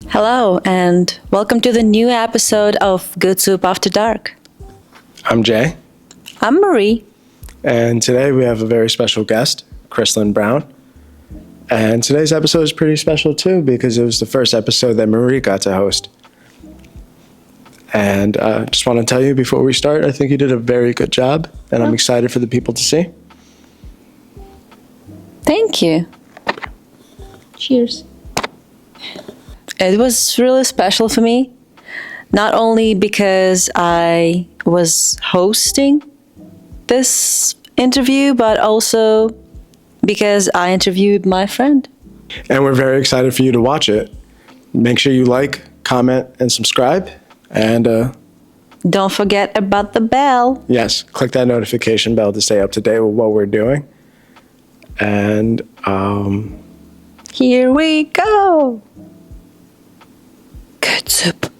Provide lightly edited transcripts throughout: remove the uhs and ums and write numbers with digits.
Hello, and welcome to the new episode of Good Soup After Dark. I'm Jay. I'm Marie. And today we have a very special guest, Krislyn Brown. And today's episode is pretty special too because it was the first episode that Marie got to host. And I just want to tell you before we start, I think you did a very good job, and I'm excited for the people to see. Thank you. Cheers. It was really special for me, not only because I was hosting this interview, but also because I interviewed my friend. And we're very excited for you to watch it. Make sure you like, comment, and subscribe. And don't forget about the bell. yes, click that notification bell to stay up to date with what we're doing. And Here we go. Good Soup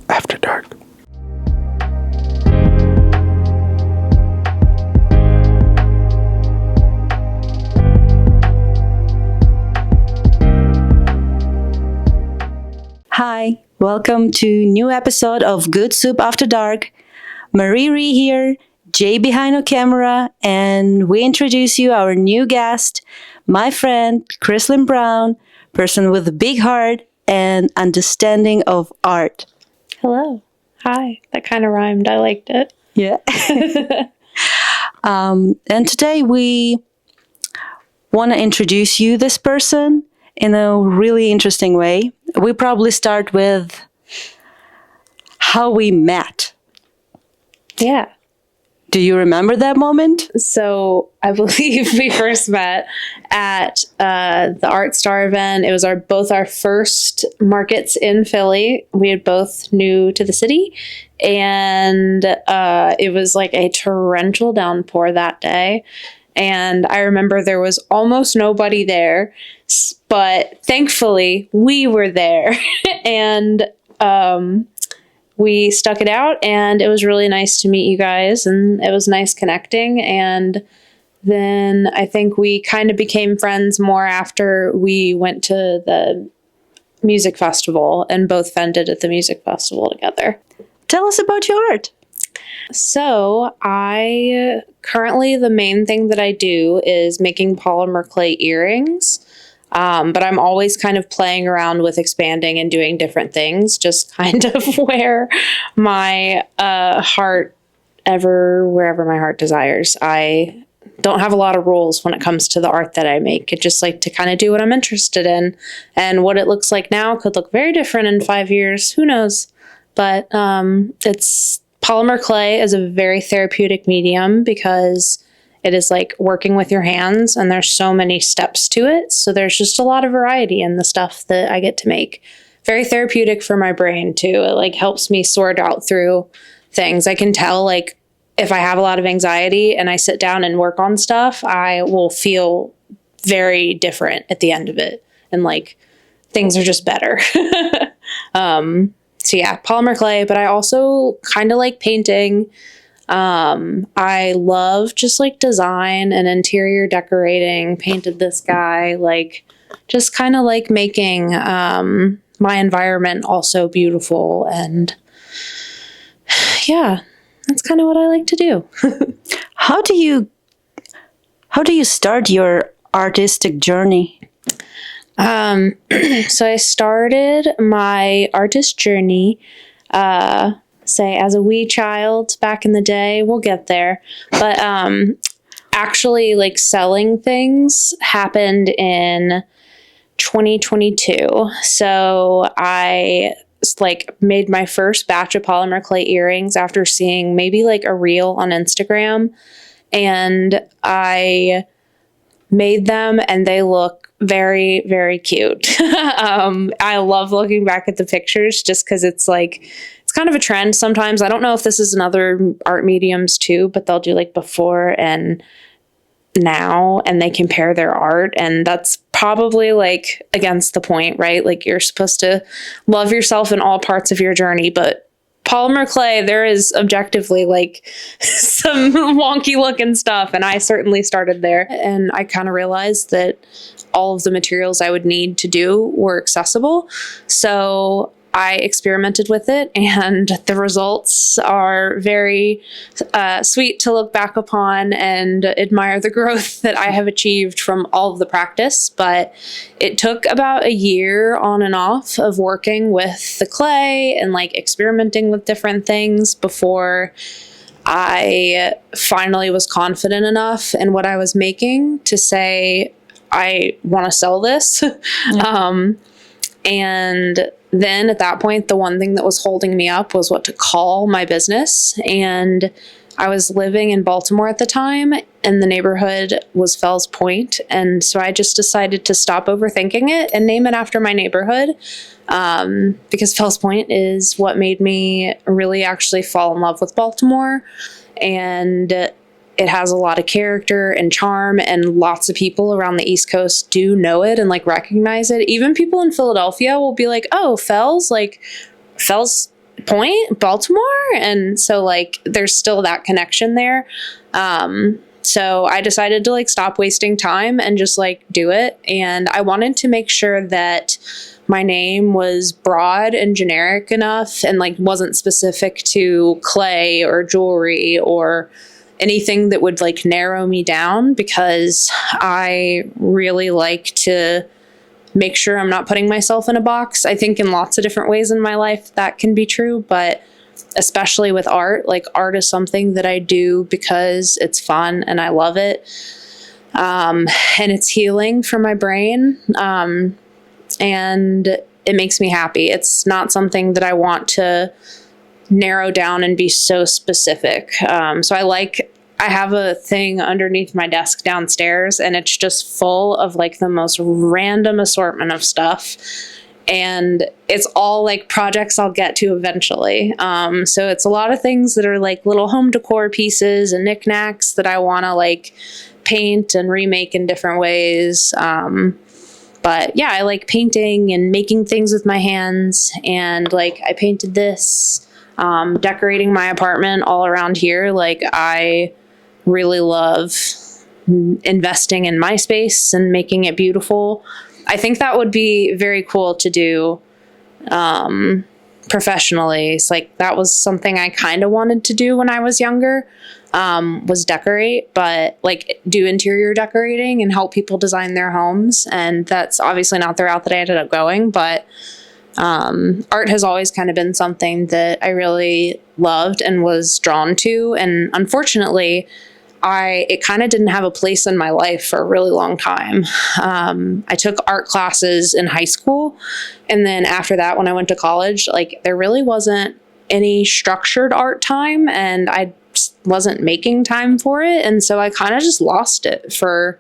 After Dark. Hi, welcome to new episode of Good Soup After Dark. Marie Ree here, Jay behind the camera, and we introduce you our new guest, my friend Krislyn Brown, person with a big heart and understanding of art. Hello. Hi. That kind of rhymed. I liked it. Yeah. And today we want to introduce you this person in a really interesting way. We probably start with how we met. Yeah. Do you remember that moment? So I believe we first met at the Art Star event. It was both our first markets in Philly. We had both new to the city. And it was like a torrential downpour that day. And I remember there was almost nobody there, but thankfully we were there. And we stuck it out, and it was really nice to meet you guys, and it was nice connecting. And then I think we kind of became friends more after we went to the music festival and both vended at the music festival together. Tell us about your art. So I currently, the main thing that I do is making polymer clay earrings. But I'm always kind of playing around with expanding and doing different things, just kind of where my wherever my heart desires. I don't have a lot of rules when it comes to the art that I make. I just like to kind of do what I'm interested in, and what it looks like now could look very different in 5 years. Who knows? But polymer clay is a very therapeutic medium because it is like working with your hands, and there's so many steps to it. So there's just a lot of variety in the stuff that I get to make. Very therapeutic for my brain too. It like helps me sort out through things. I can tell like if I have a lot of anxiety and I sit down and work on stuff, I will feel very different at the end of it. And like things are just better. So yeah, polymer clay, but I also kind of like painting. I love just like design and interior decorating. Painted this guy, like just kind of like making my environment also beautiful. And yeah, that's kind of what I like to do. How do you start your artistic journey? So I started my artist journey, say as a wee child back in the day. We'll get there. But actually like selling things happened in 2022. So I like made my first batch of polymer clay earrings after seeing maybe like a reel on Instagram, and I made them and they look very, very cute. I love looking back at the pictures just because it's kind of a trend sometimes. I don't know if this is in other art mediums too, but they'll do like before and now, and they compare their art, and that's probably like against the point, right? Like you're supposed to love yourself in all parts of your journey, but polymer clay, there is objectively like some wonky looking stuff, and I certainly started there. And I kind of realized that all of the materials I would need to do were accessible. So I experimented with it, and the results are very sweet to look back upon and admire the growth that I have achieved from all of the practice. But it took about a year on and off of working with the clay and like experimenting with different things before I finally was confident enough in what I was making to say, I want to sell this. Yeah. And then at that point, the one thing that was holding me up was what to call my business. And I was living in Baltimore at the time, and the neighborhood was Fells Point. And so I just decided to stop overthinking it and name it after my neighborhood, because Fells Point is what made me really actually fall in love with Baltimore. And it has a lot of character and charm, and lots of people around the East Coast do know it and like recognize it. Even people in Philadelphia will be like, oh, Fells, like Fells Point, Baltimore. And so like there's still that connection there. So I decided to like stop wasting time and just like do it. And I wanted to make sure that my name was broad and generic enough and like wasn't specific to clay or jewelry or anything that would like narrow me down, because I really like to make sure I'm not putting myself in a box. I think in lots of different ways in my life that can be true, but especially with art, like art is something that I do because it's fun and I love it. And it's healing for my brain. And it makes me happy. It's not something that I want to narrow down and be so specific. So I have a thing underneath my desk downstairs, and it's just full of like the most random assortment of stuff. And it's all like projects I'll get to eventually. So it's a lot of things that are like little home decor pieces and knickknacks that I want to like paint and remake in different ways. But yeah, I like painting and making things with my hands. And like I painted this, decorating my apartment all around here. Like I really love investing in my space and making it beautiful. I think that would be very cool to do professionally. It's like that was something I kind of wanted to do when I was younger, was decorate, but like do interior decorating and help people design their homes. And that's obviously not the route that I ended up going, but art has always kind of been something that I really loved and was drawn to. And unfortunately, it kind of didn't have a place in my life for a really long time. I took art classes in high school. And then after that, when I went to college, like there really wasn't any structured art time, and I wasn't making time for it. And so I kind of just lost it for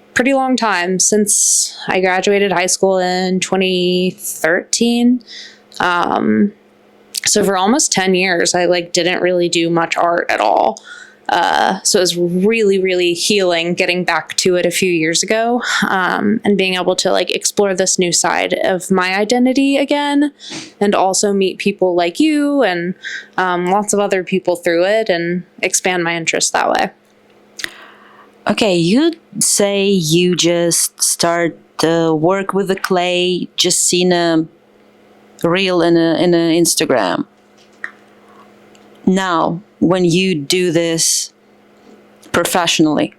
a pretty long time since I graduated high school in 2013. So for almost 10 years, I like didn't really do much art at all. So it was really, really healing getting back to it a few years ago, and being able to like explore this new side of my identity again, and also meet people like you and lots of other people through it and expand my interests that way. Okay, you say you just start the work with the clay, just seen a reel in a Instagram. Now, when you do this professionally,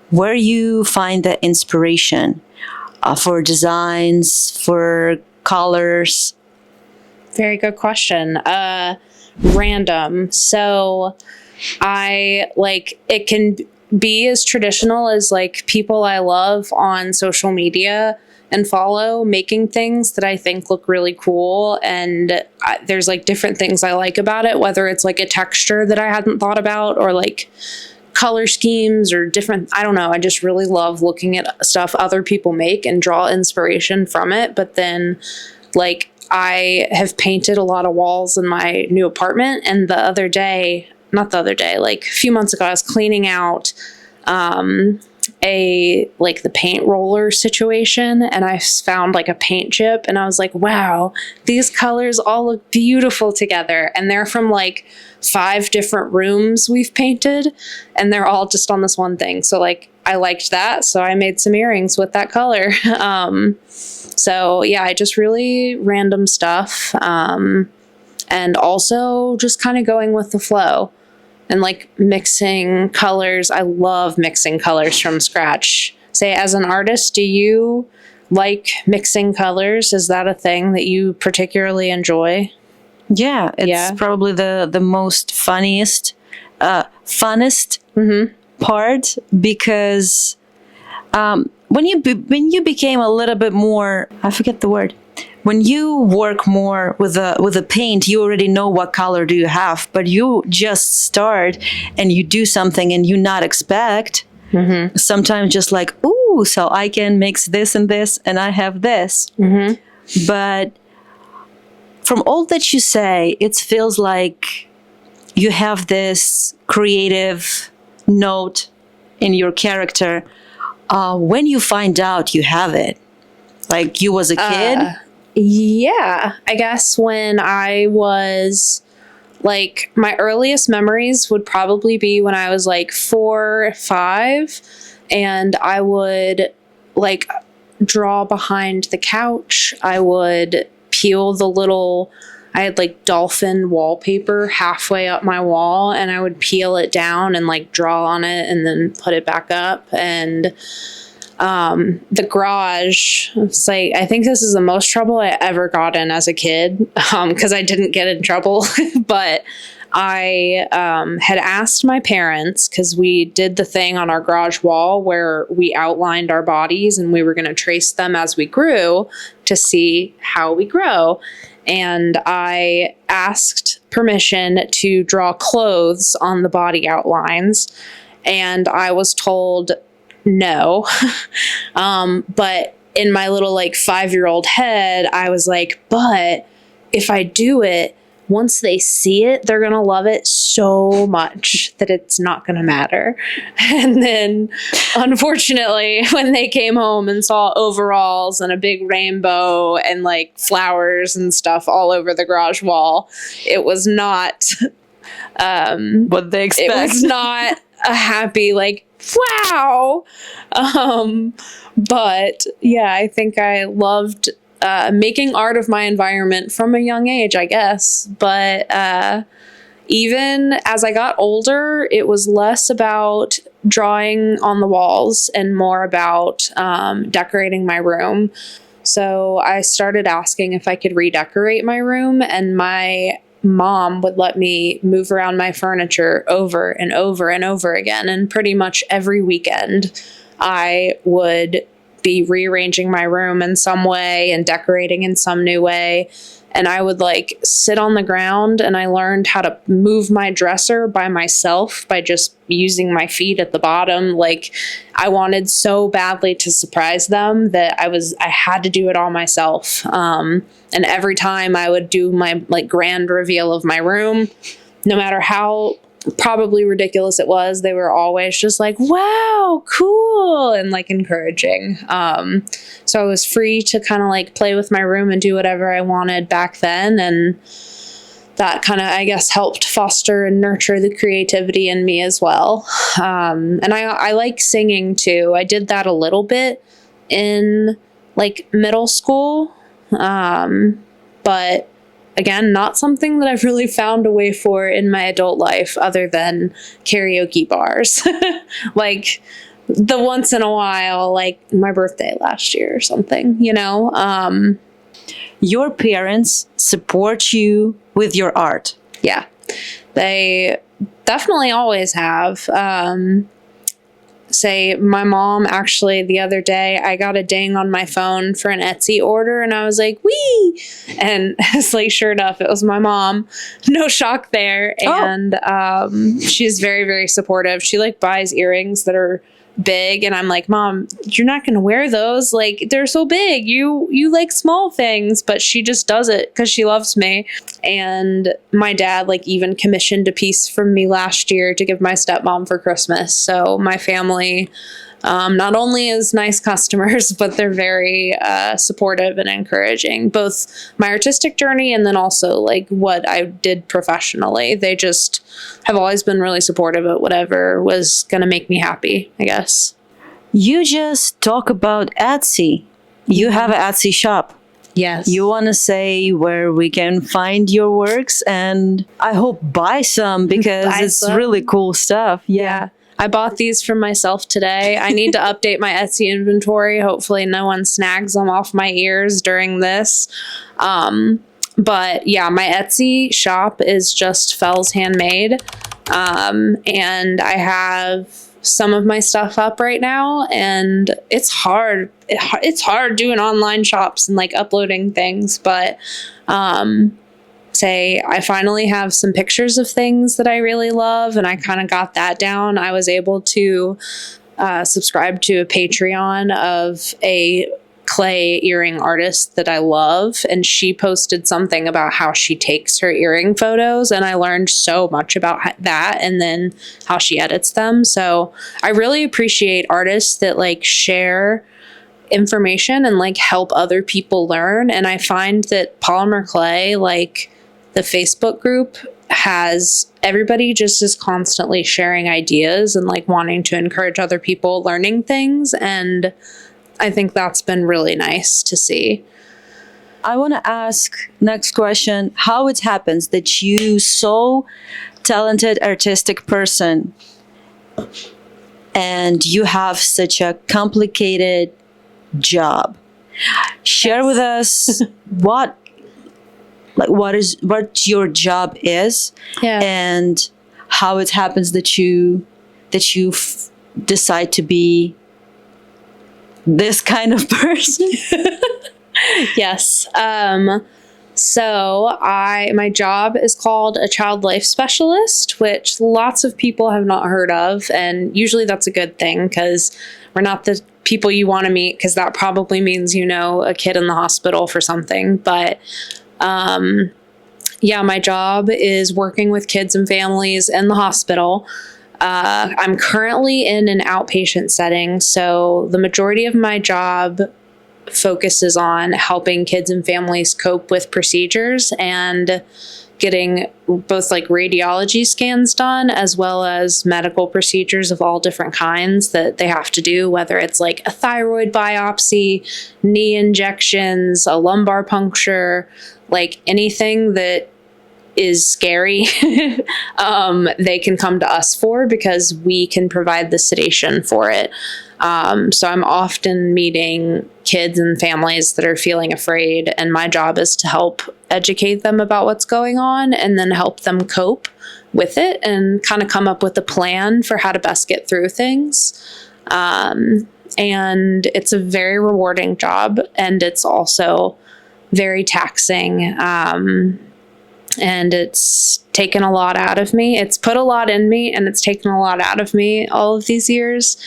where you find the inspiration for designs, for colors? Very good question. Random. So I like, it can be as traditional as like people I love on social media and follow making things that I think look really cool. And there's like different things I like about it, whether it's like a texture that I hadn't thought about or like color schemes or different, I don't know. I just really love looking at stuff other people make and draw inspiration from it. But then like I have painted a lot of walls in my new apartment. And like a few months ago, I was cleaning out the paint roller situation, and I found like a paint chip, and I was like, wow, these colors all look beautiful together, and they're from like 5 different rooms we've painted, and they're all just on this one thing. So like I liked that, so I made some earrings with that color. So yeah, I just really random stuff, and also just kind of going with the flow. And like mixing colors. I love mixing colors from scratch. Say, as an artist, do you like mixing colors? Is that a thing that you particularly enjoy? Yeah, it's probably the most funnest part, because when you became a little bit more, I forget the word. When you work more with a paint, you already know what color do you have, but you just start and you do something and you not expect. Mm-hmm. Sometimes just like, ooh, so I can mix this and this, and I have this. Mm-hmm. But from all that you say, it feels like you have this creative note in your character. When you find out you have it, like you was a kid. Yeah, I guess when I was like, my earliest memories would probably be when I was like 4 or 5, and I would like draw behind the couch. I would peel I had like dolphin wallpaper halfway up my wall, and I would peel it down and like draw on it and then put it back up. And the garage, it's like, I think this is the most trouble I ever got in as a kid, because I didn't get in trouble, but I had asked my parents, because we did the thing on our garage wall where we outlined our bodies and we were going to trace them as we grew to see how we grow. And I asked permission to draw clothes on the body outlines, and I was told no. But in my little like 5-year-old head, I was like, but if I do it, once they see it, they're going to love it so much that it's not going to matter. And then unfortunately, when they came home and saw overalls and a big rainbow and like flowers and stuff all over the garage wall, it was not what they expect. It was not a happy, like, wow. But yeah, I think I loved making art of my environment from a young age, I guess. But even as I got older, it was less about drawing on the walls and more about decorating my room. So I started asking if I could redecorate my room, and my mom would let me move around my furniture over and over and over again. And pretty much every weekend, I would be rearranging my room in some way and decorating in some new way. And I would like sit on the ground, and I learned how to move my dresser by myself by just using my feet at the bottom. Like, I wanted so badly to surprise them that I had to do it all myself. And every time I would do my like grand reveal of my room, no matter how probably ridiculous it was, they were always just like, wow, cool, and like encouraging. So I was free to kind of like play with my room and do whatever I wanted back then, and that kind of, I guess, helped foster and nurture the creativity in me as well. And I like singing too. I did that a little bit in like middle school, but again, not something that I've really found a way for in my adult life other than karaoke bars. Like the once in a while, like my birthday last year or something, you know? Your parents support you with your art. Yeah, they definitely always have. Say, my mom, actually, the other day, I got a ding on my phone for an Etsy order, and I was like, wee! And it's like, sure enough, it was my mom. No shock there. And she's very, very supportive. She like buys earrings that are big, and I'm like, Mom, you're not gonna wear those, like they're so big, you like small things. But she just does it because she loves me. And my dad like even commissioned a piece from me last year to give my stepmom for Christmas. So my family not only as nice customers, but they're very supportive and encouraging, both my artistic journey and then also like what I did professionally. They just have always been really supportive at whatever was going to make me happy, I guess. You just talk about Etsy. You have an Etsy shop. Yes. You want to say where we can find your works and I hope buy some because Buy it's some. really cool stuff. Yeah. I bought these for myself today. I need to update my Etsy inventory. Hopefully no one snags them off my ears during this. But yeah, my Etsy shop is just Fells Handmade. And I have some of my stuff up right now, and it's hard. It's hard doing online shops and like uploading things, but say I finally have some pictures of things that I really love, and I kind of got that down. I was able to subscribe to a Patreon of a clay earring artist that I love, and she posted something about how she takes her earring photos, and I learned so much about that and then how she edits them. So I really appreciate artists that like share information and like help other people learn. And I find that Polymer Clay, like the Facebook group, has everybody just is constantly sharing ideas and like wanting to encourage other people learning things, and I think that's been really nice to see. I want to ask next question, how it happens that you so talented artistic person and you have such a complicated job. Share with us what your job is, Yeah. and how it happens that you decide to be this kind of person. Yes. So my job is called a child life specialist, which lots of people have not heard of. And usually that's a good thing because we're not the people you want to meet, because that probably means, you know, a kid in the hospital for something. But yeah, my job is working with kids and families in the hospital. I'm currently in an outpatient setting, so the majority of my job focuses on helping kids and families cope with procedures and getting both like radiology scans done as well as medical procedures of all different kinds that they have to do, whether it's like a thyroid biopsy, knee injections, a lumbar puncture, like anything that is scary, they can come to us for because we can provide the sedation for it. So I'm often meeting kids and families that are feeling afraid, and my job is to help educate them about what's going on and then help them cope with it and kind of come up with a plan for how to best get through things. And it's a very rewarding job, and it's also very taxing. And it's taken a lot out of me. It's put a lot in me, and it's taken a lot out of me all of these years.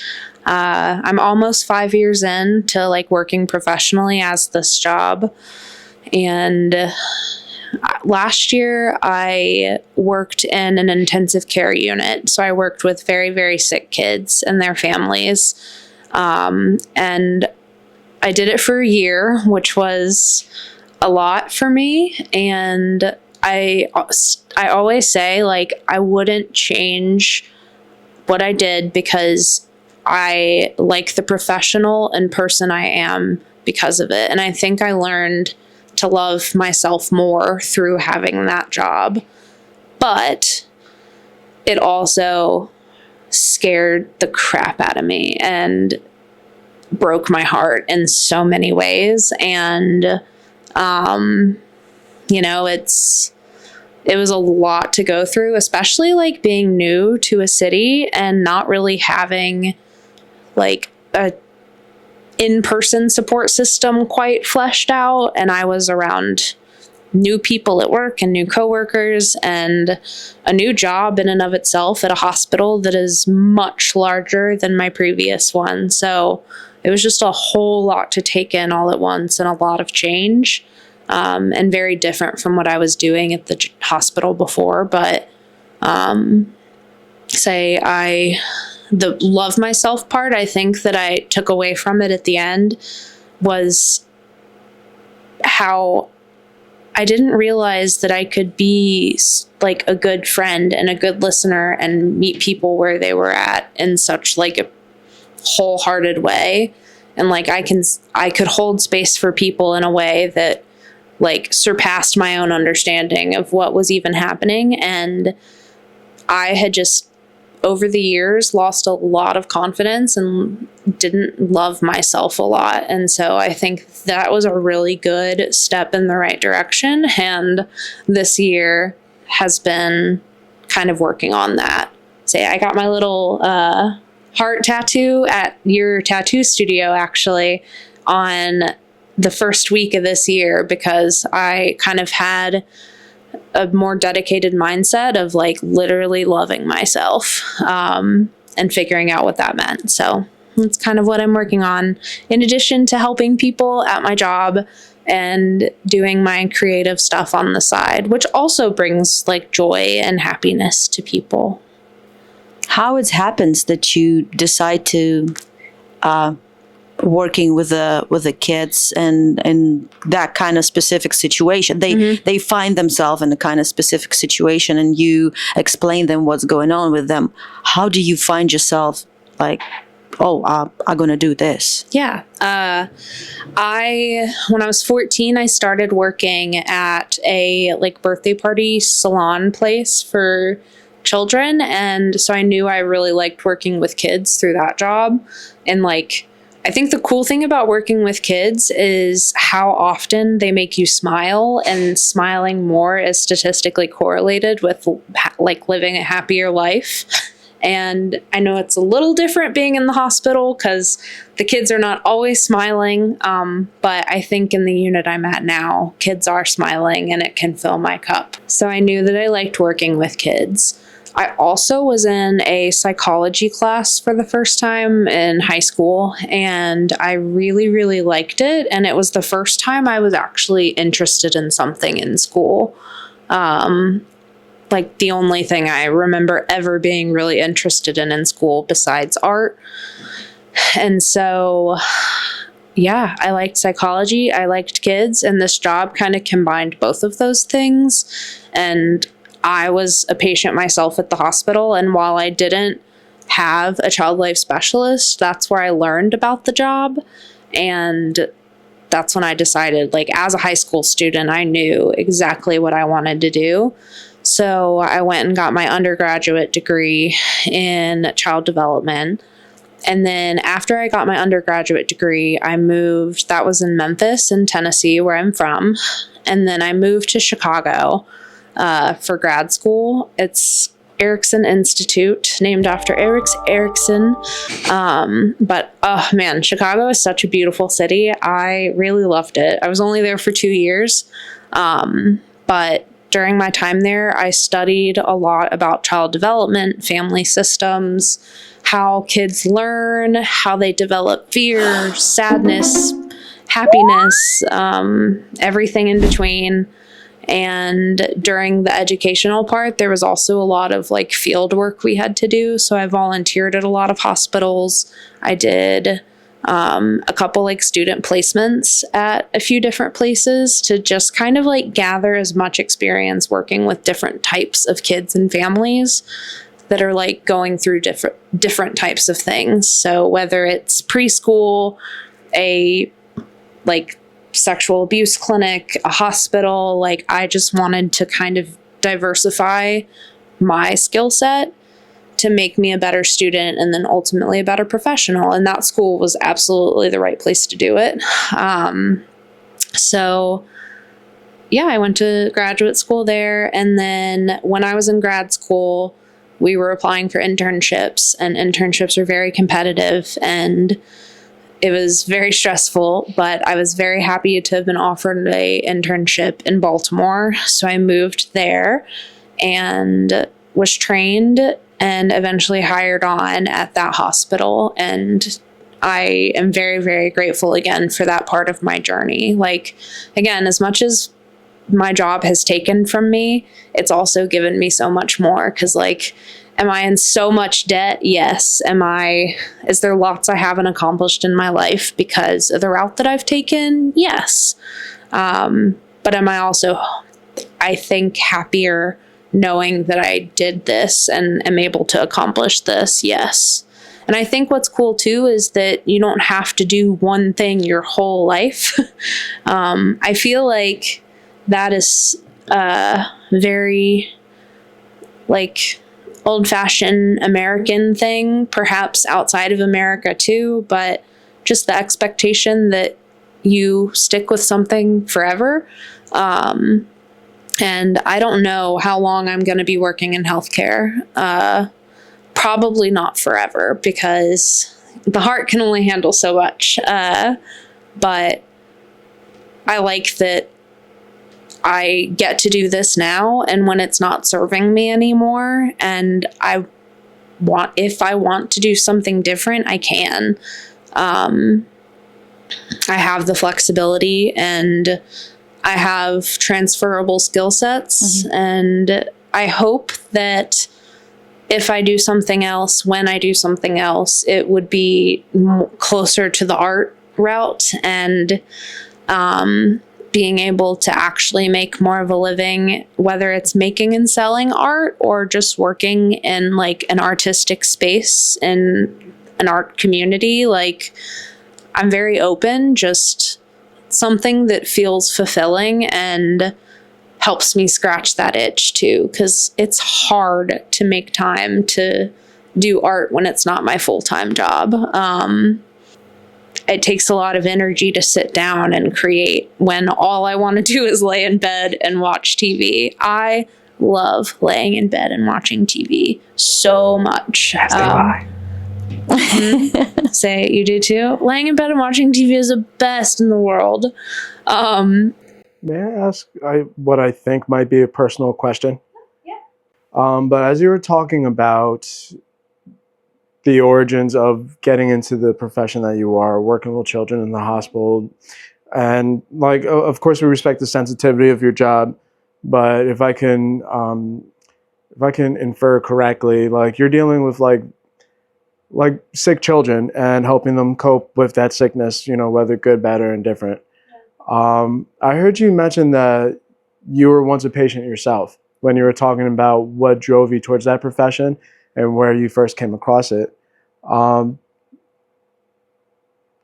I'm almost 5 years in to like working professionally as this job. And last year I worked in an intensive care unit. So I worked with very, very sick kids and their families. And I did it for a year, which was a lot for me. And I always say, like, I wouldn't change what I did because I like the professional and person I am because of it. And I think I learned to love myself more through having that job. But it also scared the crap out of me and broke my heart in so many ways. And, you know, it was a lot to go through, especially like being new to a city and not really having like a in-person support system quite fleshed out. And I was around new people at work and new coworkers and a new job in and of itself at a hospital that is much larger than my previous one. So it was just a whole lot to take in all at once and a lot of change, and very different from what I was doing at the hospital before. But say the love myself part, I think, that I took away from it at the end was how I didn't realize that I could be like a good friend and a good listener and meet people where they were at in such like a wholehearted way. And like I could hold space for people in a way that like surpassed my own understanding of what was even happening. And I had just over the years lost a lot of confidence and didn't love myself a lot. And so I think that was a really good step in the right direction. And this year has been kind of working on that. Say, I got my little heart tattoo at your tattoo studio, actually, on the first week of this year, because I kind of had a more dedicated mindset of like literally loving myself and figuring out what that meant. So that's kind of what I'm working on, in addition to helping people at my job and doing my creative stuff on the side, which also brings like joy and happiness to people. How it happens that you decide to working with the kids and that kind of specific situation, they find themselves in a kind of specific situation, and you explain them what's going on with them. How do you find yourself like, I'm gonna do this? Yeah. When I was 14, I started working at a like birthday party salon place for children. And so I knew I really liked working with kids through that job. And like, I think the cool thing about working with kids is how often they make you smile, and smiling more is statistically correlated with like living a happier life. And I know it's a little different being in the hospital because the kids are not always smiling. But I think in the unit I'm at now, kids are smiling and it can fill my cup. So I knew that I liked working with kids. I also was in a psychology class for the first time in high school, and I really, really liked it. And it was the first time I was actually interested in something in school. Like the only thing I remember ever being really interested in school besides art. And so, yeah, I liked psychology, I liked kids, and this job kind of combined both of those things. And I was a patient myself at the hospital, and while I didn't have a child life specialist, that's where I learned about the job. And that's when I decided, like, as a high school student, I knew exactly what I wanted to do. So I went and got my undergraduate degree in child development. And then after I got my undergraduate degree, I moved. That was in Memphis in Tennessee, where I'm from. And then I moved to Chicago for grad school. It's Erickson Institute, named after Erickson. But oh man, Chicago is such a beautiful city. I really loved it. I was only there for 2 years. But during my time there, I studied a lot about child development, family systems, how kids learn, how they develop fear, sadness, happiness, everything in between. And during the educational part, there was also a lot of like field work we had to do. So I volunteered at a lot of hospitals. I did a couple like student placements at a few different places to just kind of like gather as much experience working with different types of kids and families that are like going through different types of things. So whether it's preschool, a like sexual abuse clinic, a hospital, like I just wanted to kind of diversify my skill set to make me a better student and then ultimately a better professional. And that school was absolutely the right place to do it. So yeah, I went to graduate school there. And then when I was in grad school, we were applying for internships, and internships are very competitive, and it was very stressful, but I was very happy to have been offered an internship in Baltimore. So I moved there and was trained and eventually hired on at that hospital. And I am very, very grateful again for that part of my journey. Like, again, as much as my job has taken from me, it's also given me so much more, because like Am I in so much debt? Yes. Is there lots I haven't accomplished in my life because of the route that I've taken? Yes. But am I also, I think, happier knowing that I did this and am able to accomplish this? Yes. And I think what's cool too is that you don't have to do one thing your whole life. I feel like that is very like old-fashioned American thing, perhaps outside of America too, but just the expectation that you stick with something forever. And I don't know how long I'm going to be working in healthcare. Probably not forever, because the heart can only handle so much. But I like that I get to do this now, and when it's not serving me anymore, and if I want to do something different, I can. I have the flexibility, and I have transferable skill sets, and I hope that if I do something else, when I do something else, it would be closer to the art route, and being able to actually make more of a living, whether it's making and selling art or just working in like an artistic space in an art community. Like, I'm very open, just something that feels fulfilling and helps me scratch that itch too, because it's hard to make time to do art when it's not my full-time job. It takes a lot of energy to sit down and create when all I want to do is lay in bed and watch TV. I love laying in bed and watching TV so much. Say you do too? Laying in bed and watching TV is the best in the world. May I ask what I think might be a personal question? Yeah. But as you were talking about the origins of getting into the profession that you are, working with children in the hospital, and like, of course, we respect the sensitivity of your job, but if I can infer correctly, like you're dealing with like sick children and helping them cope with that sickness, whether good, bad, or indifferent. I heard you mention that you were once a patient yourself when you were talking about what drove you towards that profession and where you first came across it. Can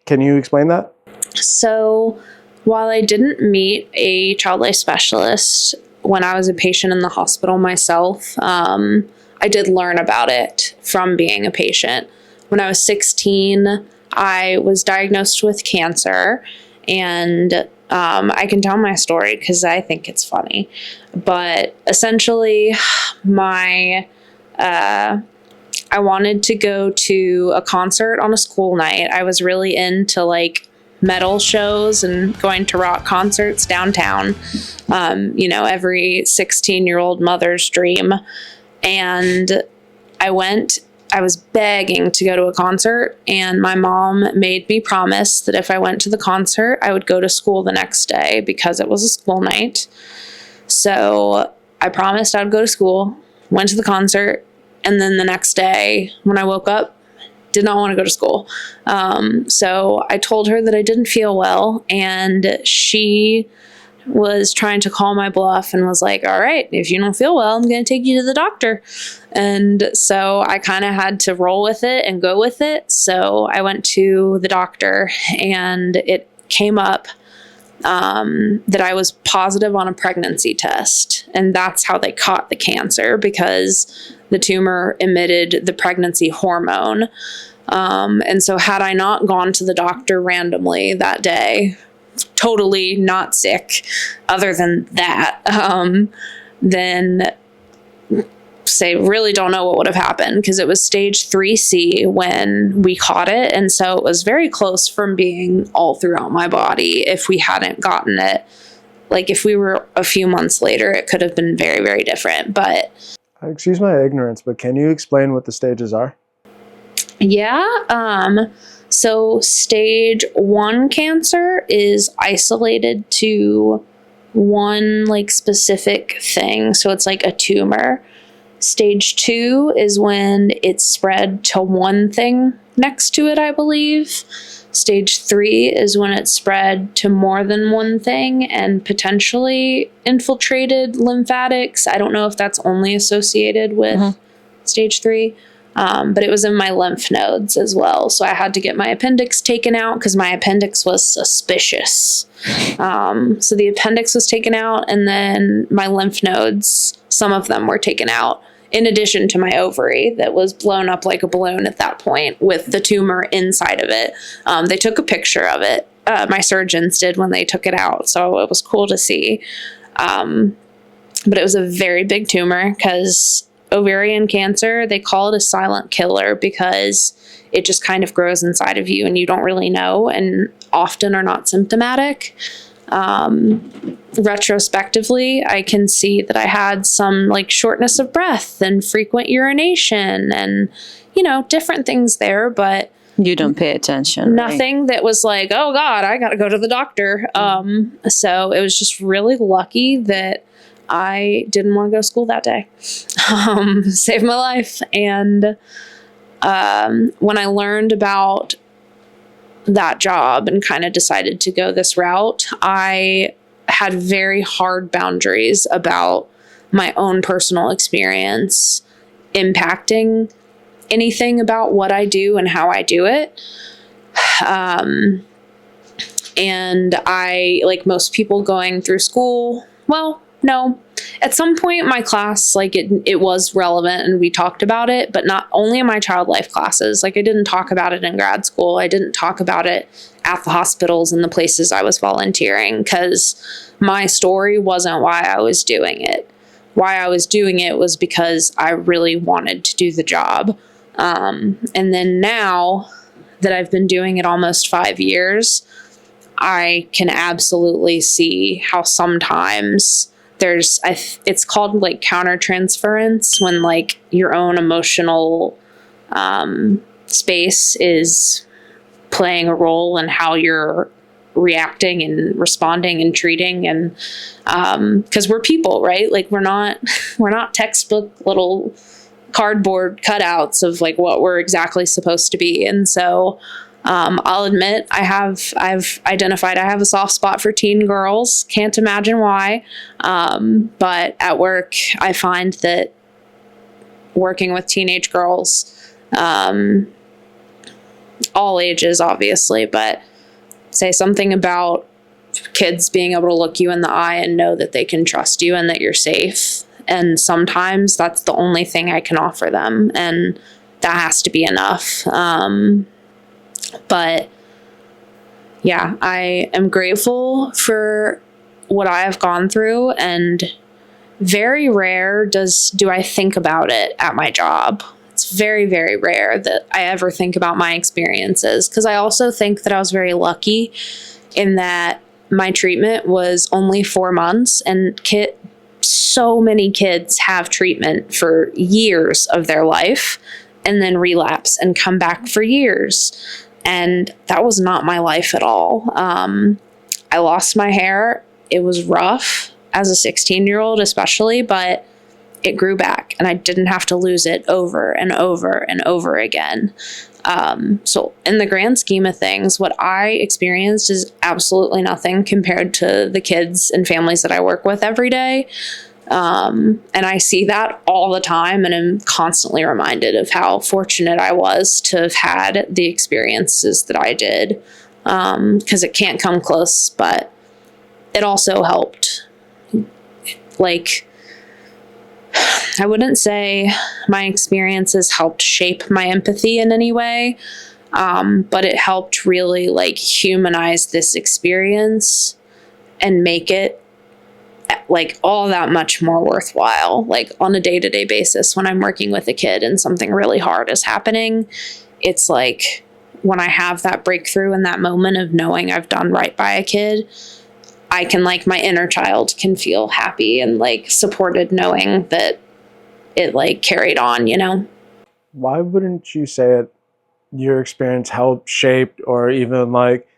you explain that? So while I didn't meet a child life specialist when I was a patient in the hospital myself, I did learn about it from being a patient. When I was 16, I was diagnosed with cancer, and I can tell my story because I think it's funny. But essentially, I wanted to go to a concert on a school night. I was really into like metal shows and going to rock concerts downtown. Every 16-year-old mother's dream. And I was begging to go to a concert, and my mom made me promise that if I went to the concert, I would go to school the next day because it was a school night. So I promised I'd go to school, went to the concert, and then the next day when I woke up, did not want to go to school. So I told her that I didn't feel well, and she was trying to call my bluff and was like, all right, if you don't feel well, I'm going to take you to the doctor. And so I kind of had to roll with it and go with it. So I went to the doctor, and it came up that I was positive on a pregnancy test. And that's how they caught the cancer, because the tumor emitted the pregnancy hormone. And so had I not gone to the doctor randomly that day, totally not sick other than that, then say really don't know what would have happened, because it was stage 3C when we caught it. And so it was very close from being all throughout my body. If we hadn't gotten it, like if we were a few months later, it could have been very, very different. But excuse my ignorance, but can you explain what the stages are? Yeah. So stage 1 cancer is isolated to one like specific thing. So it's like a tumor. Stage 2 is when it's spread to one thing next to it, I believe. Stage 3 is when it's spread to more than one thing and potentially infiltrated lymphatics. I don't know if that's only associated with stage 3, but it was in my lymph nodes as well. So I had to get my appendix taken out because my appendix was suspicious. So the appendix was taken out, and then my lymph nodes, some of them were taken out, in addition to my ovary that was blown up like a balloon at that point with the tumor inside of it. They took a picture of it. My surgeons did when they took it out. So it was cool to see. But it was a very big tumor because ovarian cancer, they call it a silent killer because it just kind of grows inside of you and you don't really know and often are not symptomatic. Retrospectively, I can see that I had some like shortness of breath and frequent urination and, different things there, but you don't pay attention. Nothing that was like, oh God, I got to go to the doctor. So it was just really lucky that I didn't want to go to school that day. Saved my life. And when I learned about that job and kind of decided to go this route, I had very hard boundaries about my own personal experience impacting anything about what I do and how I do it. And I, like most people going through school, well, no, at some point my class, like it was relevant and we talked about it, but not only in my child life classes. Like I didn't talk about it in grad school. I didn't talk about it at the hospitals and the places I was volunteering because my story wasn't why I was doing it. Why I was doing it was because I really wanted to do the job. And then now that I've been doing it almost 5 years, I can absolutely see how sometimes it's called like countertransference when like your own emotional space is playing a role in how you're reacting and responding and treating. And because we're people, right? Like we're not textbook little cardboard cutouts of like what we're exactly supposed to be. And so I'll admit I've identified I have a soft spot for teen girls. Can't imagine why. But at work, I find that working with teenage girls, all ages, obviously, but say something about kids being able to look you in the eye and know that they can trust you and that you're safe. And sometimes that's the only thing I can offer them. And that has to be enough. But yeah, I am grateful for what I have gone through, and very rare do I think about it at my job. It's very, very rare that I ever think about my experiences, because I also think that I was very lucky in that my treatment was only 4 months, and so many kids have treatment for years of their life and then relapse and come back for years. And that was not my life at all. I lost my hair. It was rough as a 16-year-old especially, but it grew back and I didn't have to lose it over and over and over again. So in the grand scheme of things, what I experienced is absolutely nothing compared to the kids and families that I work with every day. And I see that all the time and am constantly reminded of how fortunate I was to have had the experiences that I did. Because it can't come close, but it also helped. Like, I wouldn't say my experiences helped shape my empathy in any way, but it helped really like humanize this experience and make it like all that much more worthwhile. Like on a day-to-day basis, when I'm working with a kid and something really hard is happening, it's like when I have that breakthrough in that moment of knowing I've done right by a kid, I can, like, my inner child can feel happy and like supported knowing that it like carried on, you know? Why wouldn't you say it, your experience helped shape or even like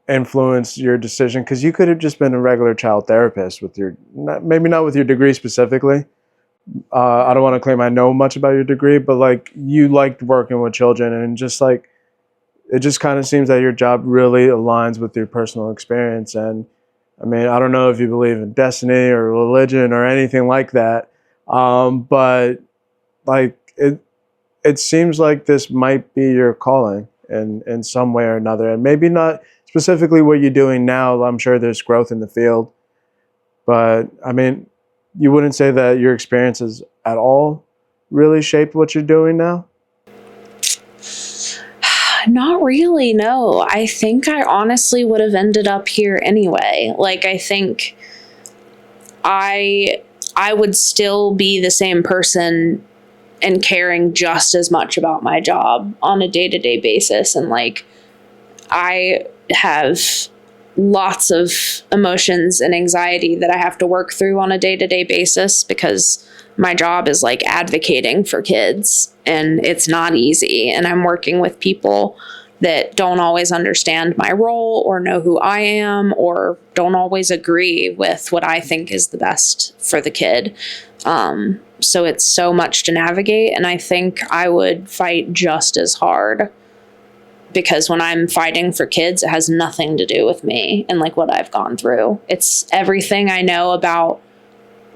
influence your decision? Because you could have just been a regular child therapist with maybe not with your degree specifically, I don't want to claim I know much about your degree, but like you liked working with children, and just like it just kind of seems that your job really aligns with your personal experience. And I mean, I don't know if you believe in destiny or religion or anything like that, but like it seems like this might be your calling in some way or another, and maybe not specifically what you're doing now. I'm sure there's growth in the field, but I mean, you wouldn't say that your experiences at all really shaped what you're doing now? Not really, no. I think I honestly would have ended up here anyway. Like, I think I would still be the same person and caring just as much about my job on a day-to-day basis. And like, I have lots of emotions and anxiety that I have to work through on a day-to-day basis because my job is like advocating for kids, and it's not easy. And I'm working with people that don't always understand my role or know who I am or don't always agree with what I think is the best for the kid. So it's so much to navigate, and I think I would fight just as hard, because when I'm fighting for kids, it has nothing to do with me and like what I've gone through. It's everything I know about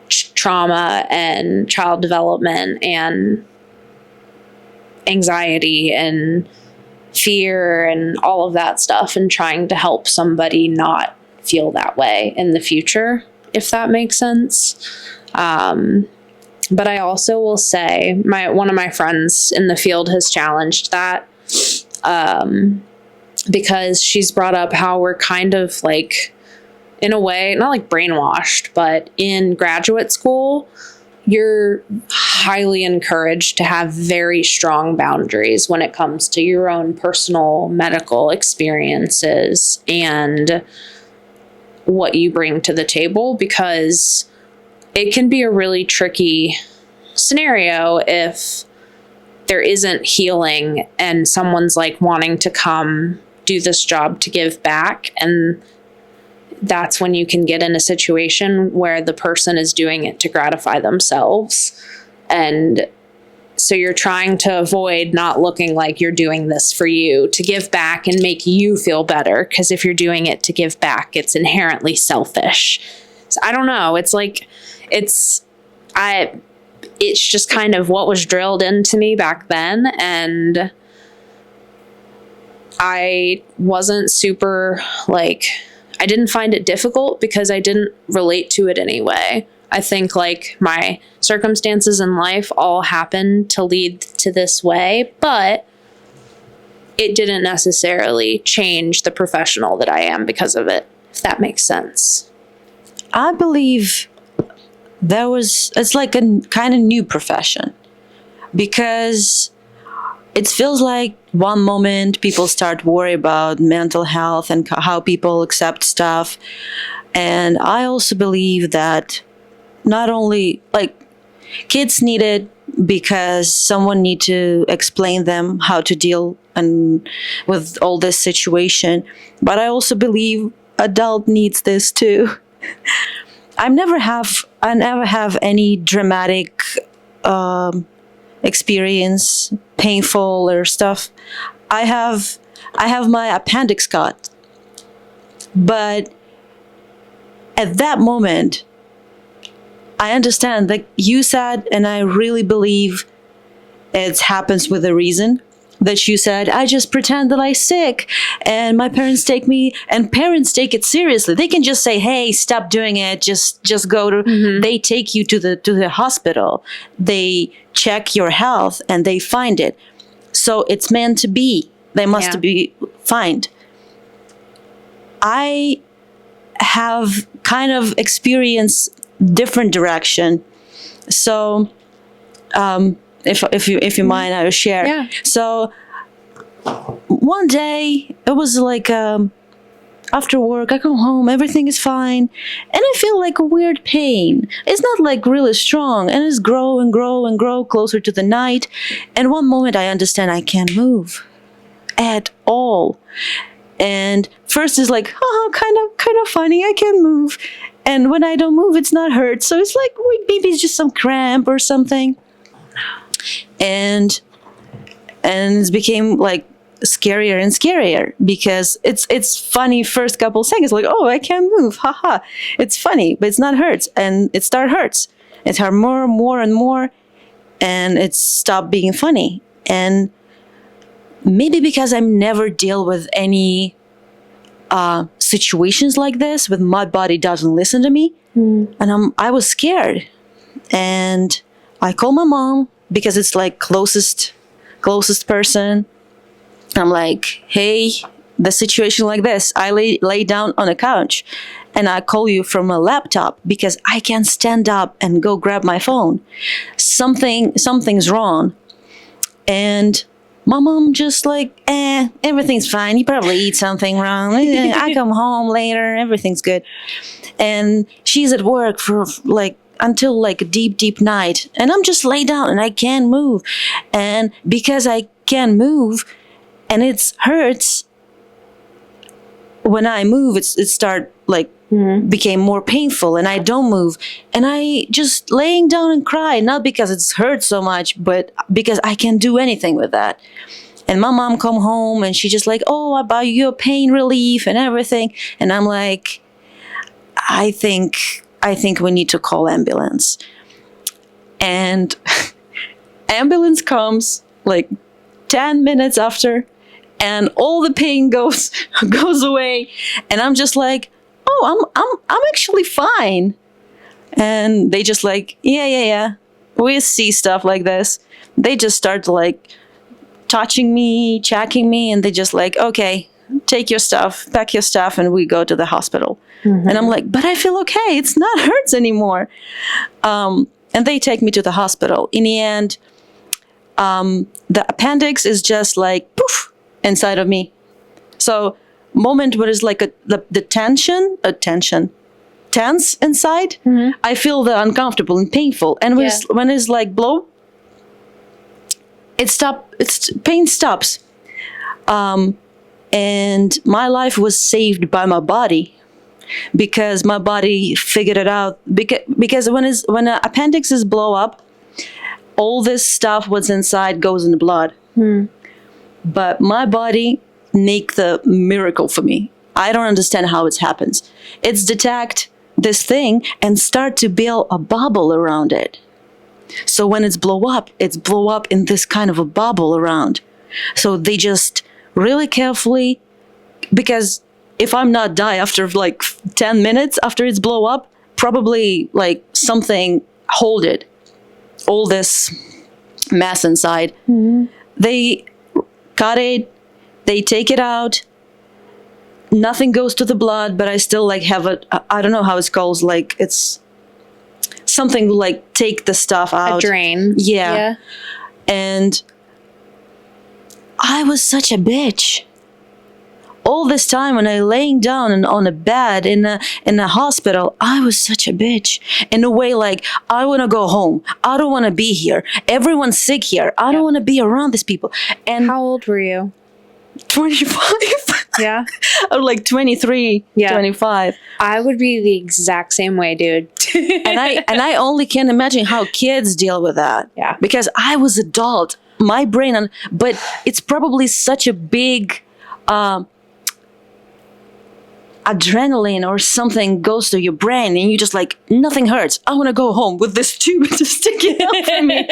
trauma and child development and anxiety and fear and all of that stuff, and trying to help somebody not feel that way in the future, if that makes sense. But I also will say one of my friends in the field has challenged that, because she's brought up how we're kind of like, in a way, not like brainwashed, but in graduate school, you're highly encouraged to have very strong boundaries when it comes to your own personal medical experiences and what you bring to the table, because it can be a really tricky scenario if there isn't healing and someone's like wanting to come do this job to give back. And that's when you can get in a situation where the person is doing it to gratify themselves. And so you're trying to avoid not looking like you're doing this for you, to give back and make you feel better. Because if you're doing it to give back, it's inherently selfish. So I don't know. It's like, it's just kind of what was drilled into me back then. And I wasn't super like, I didn't find it difficult because I didn't relate to it anyway. I think like my circumstances in life all happened to lead to this way, but it didn't necessarily change the professional that I am because of it, if that makes sense. I believe it's like a kind of new profession, because it feels like one moment people start worry about mental health and how people accept stuff. And I also believe that not only like kids need it because someone need to explain them how to deal with all this situation, but I also believe adult needs this too. I never have any dramatic experience, painful or stuff. I have my appendix cut, but at that moment, I understand, like you said, and I really believe it happens with a reason. That you said, I just pretend that I'm sick, and my parents take me, and parents take it seriously. They can just say, hey, stop doing it. Just go to, they take you to the hospital. They check your health and they find it. So it's meant to be. They must be fined. I have kind of experienced different direction. So, if you mind, I will share. Yeah. So one day it was like after work, I come home, everything is fine, and I feel like a weird pain. It's not like really strong, and it's grow and grow and grow closer to the night. And one moment I understand I can't move at all. And first it's like, kind of funny, I can move. And when I don't move, it's not hurt. So it's like, wait, maybe it's just some cramp or something. And it became like scarier and scarier because it's funny first couple seconds, like, oh, I can't move, haha. It's funny, but it's not hurts, and it hurts. It hurt more and more, and it stopped being funny. And maybe because I never deal with any situations like this, with my body doesn't listen to me, and I was scared, and I called my mom because it's like closest person. I'm like, hey, the situation like this. I lay down on a couch, and I call you from a laptop because I can't stand up and go grab my phone. Something's wrong. And my mom just like, everything's fine. You probably eat something wrong. I come home later. Everything's good. And she's at work for like until like a deep night. And I'm just laid down and I can't move. And because I can't move and it hurts, when I move, it start like became more painful, and I don't move, and I just laying down and cry, not because it's hurt so much, but because I can't do anything with that. And my mom come home and she just like, oh, I buy you a pain relief and everything, and I'm like, I think we need to call ambulance. And ambulance comes like 10 minutes after, and all the pain goes away, and I'm just like, oh, I'm actually fine. And they just like, yeah, we see stuff like this. They just start like touching me, checking me, and they just like, okay, take your stuff, pack your stuff, and we go to the hospital. And I'm like, but I feel okay. It's not hurts anymore. And they take me to the hospital. In the end, the appendix is just like poof inside of me. So moment where it's like the tense inside, I feel the uncomfortable and painful. And when it's like blow, pain stops. And my life was saved by my body, because my body figured it out. Because when an appendix is blow up, all this stuff what's inside goes in the blood. But my body make the miracle for me. I don't understand how it happens. It's detect this thing and start to build a bubble around it. So when it's blow up in this kind of a bubble around. So they just really carefully, because if I'm not die after like 10 minutes after it's blow up, probably like something hold it, all this mass inside. They cut it, they take it out, nothing goes to the blood, but I still like have I don't know how it's called, like it's something like take the stuff out. A drain. Yeah. And I was such a bitch. All this time when I laying down on a bed in a hospital, I was such a bitch. In a way, like, I want to go home. I don't want to be here. Everyone's sick here. I don't want to be around these people. And how old were you? 25. Yeah. Or like 23, 25. I would be the exact same way, dude. and I only can imagine how kids deal with that. Yeah. Because I was adult. My brain, but it's probably such a big adrenaline or something goes to your brain, and you just like, nothing hurts. I want to go home with this tube just sticking out from me.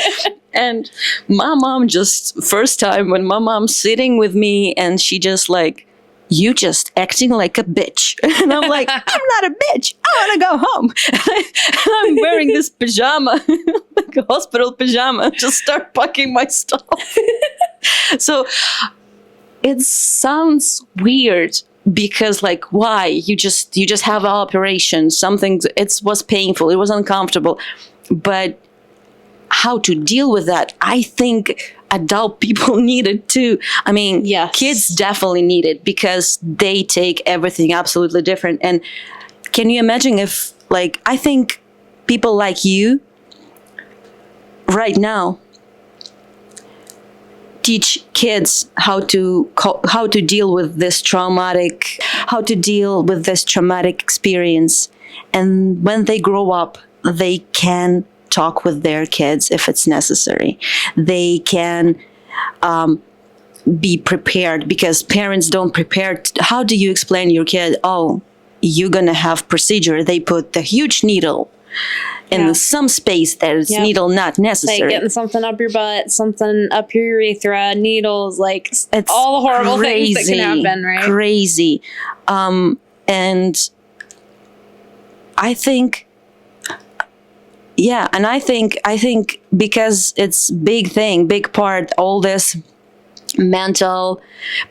And my mom just, first time when my mom's sitting with me, and she just like, you just acting like a bitch. And I'm like, I'm not a bitch. I want to go home. And I'm wearing this pajama, like a hospital pajama, just start packing my stuff. So it sounds weird, because like, why? You just have an operation, something, it was painful, it was uncomfortable. But how to deal with that, I think adult people need it too. I mean, kids definitely need it, because they take everything absolutely different. And can you imagine if, like, I think people like you right now teach kids how to deal with this traumatic experience. And when they grow up, they can talk with their kids if it's necessary. They can be prepared, because parents don't prepare. How do you explain to your kid, oh, you're going to have procedure? They put the huge needle in some space that is needle not necessary. Like getting something up your butt, something up your urethra, needles, like it's all the horrible things that can happen, right? Crazy. And I think, and I think because it's big part, all this mental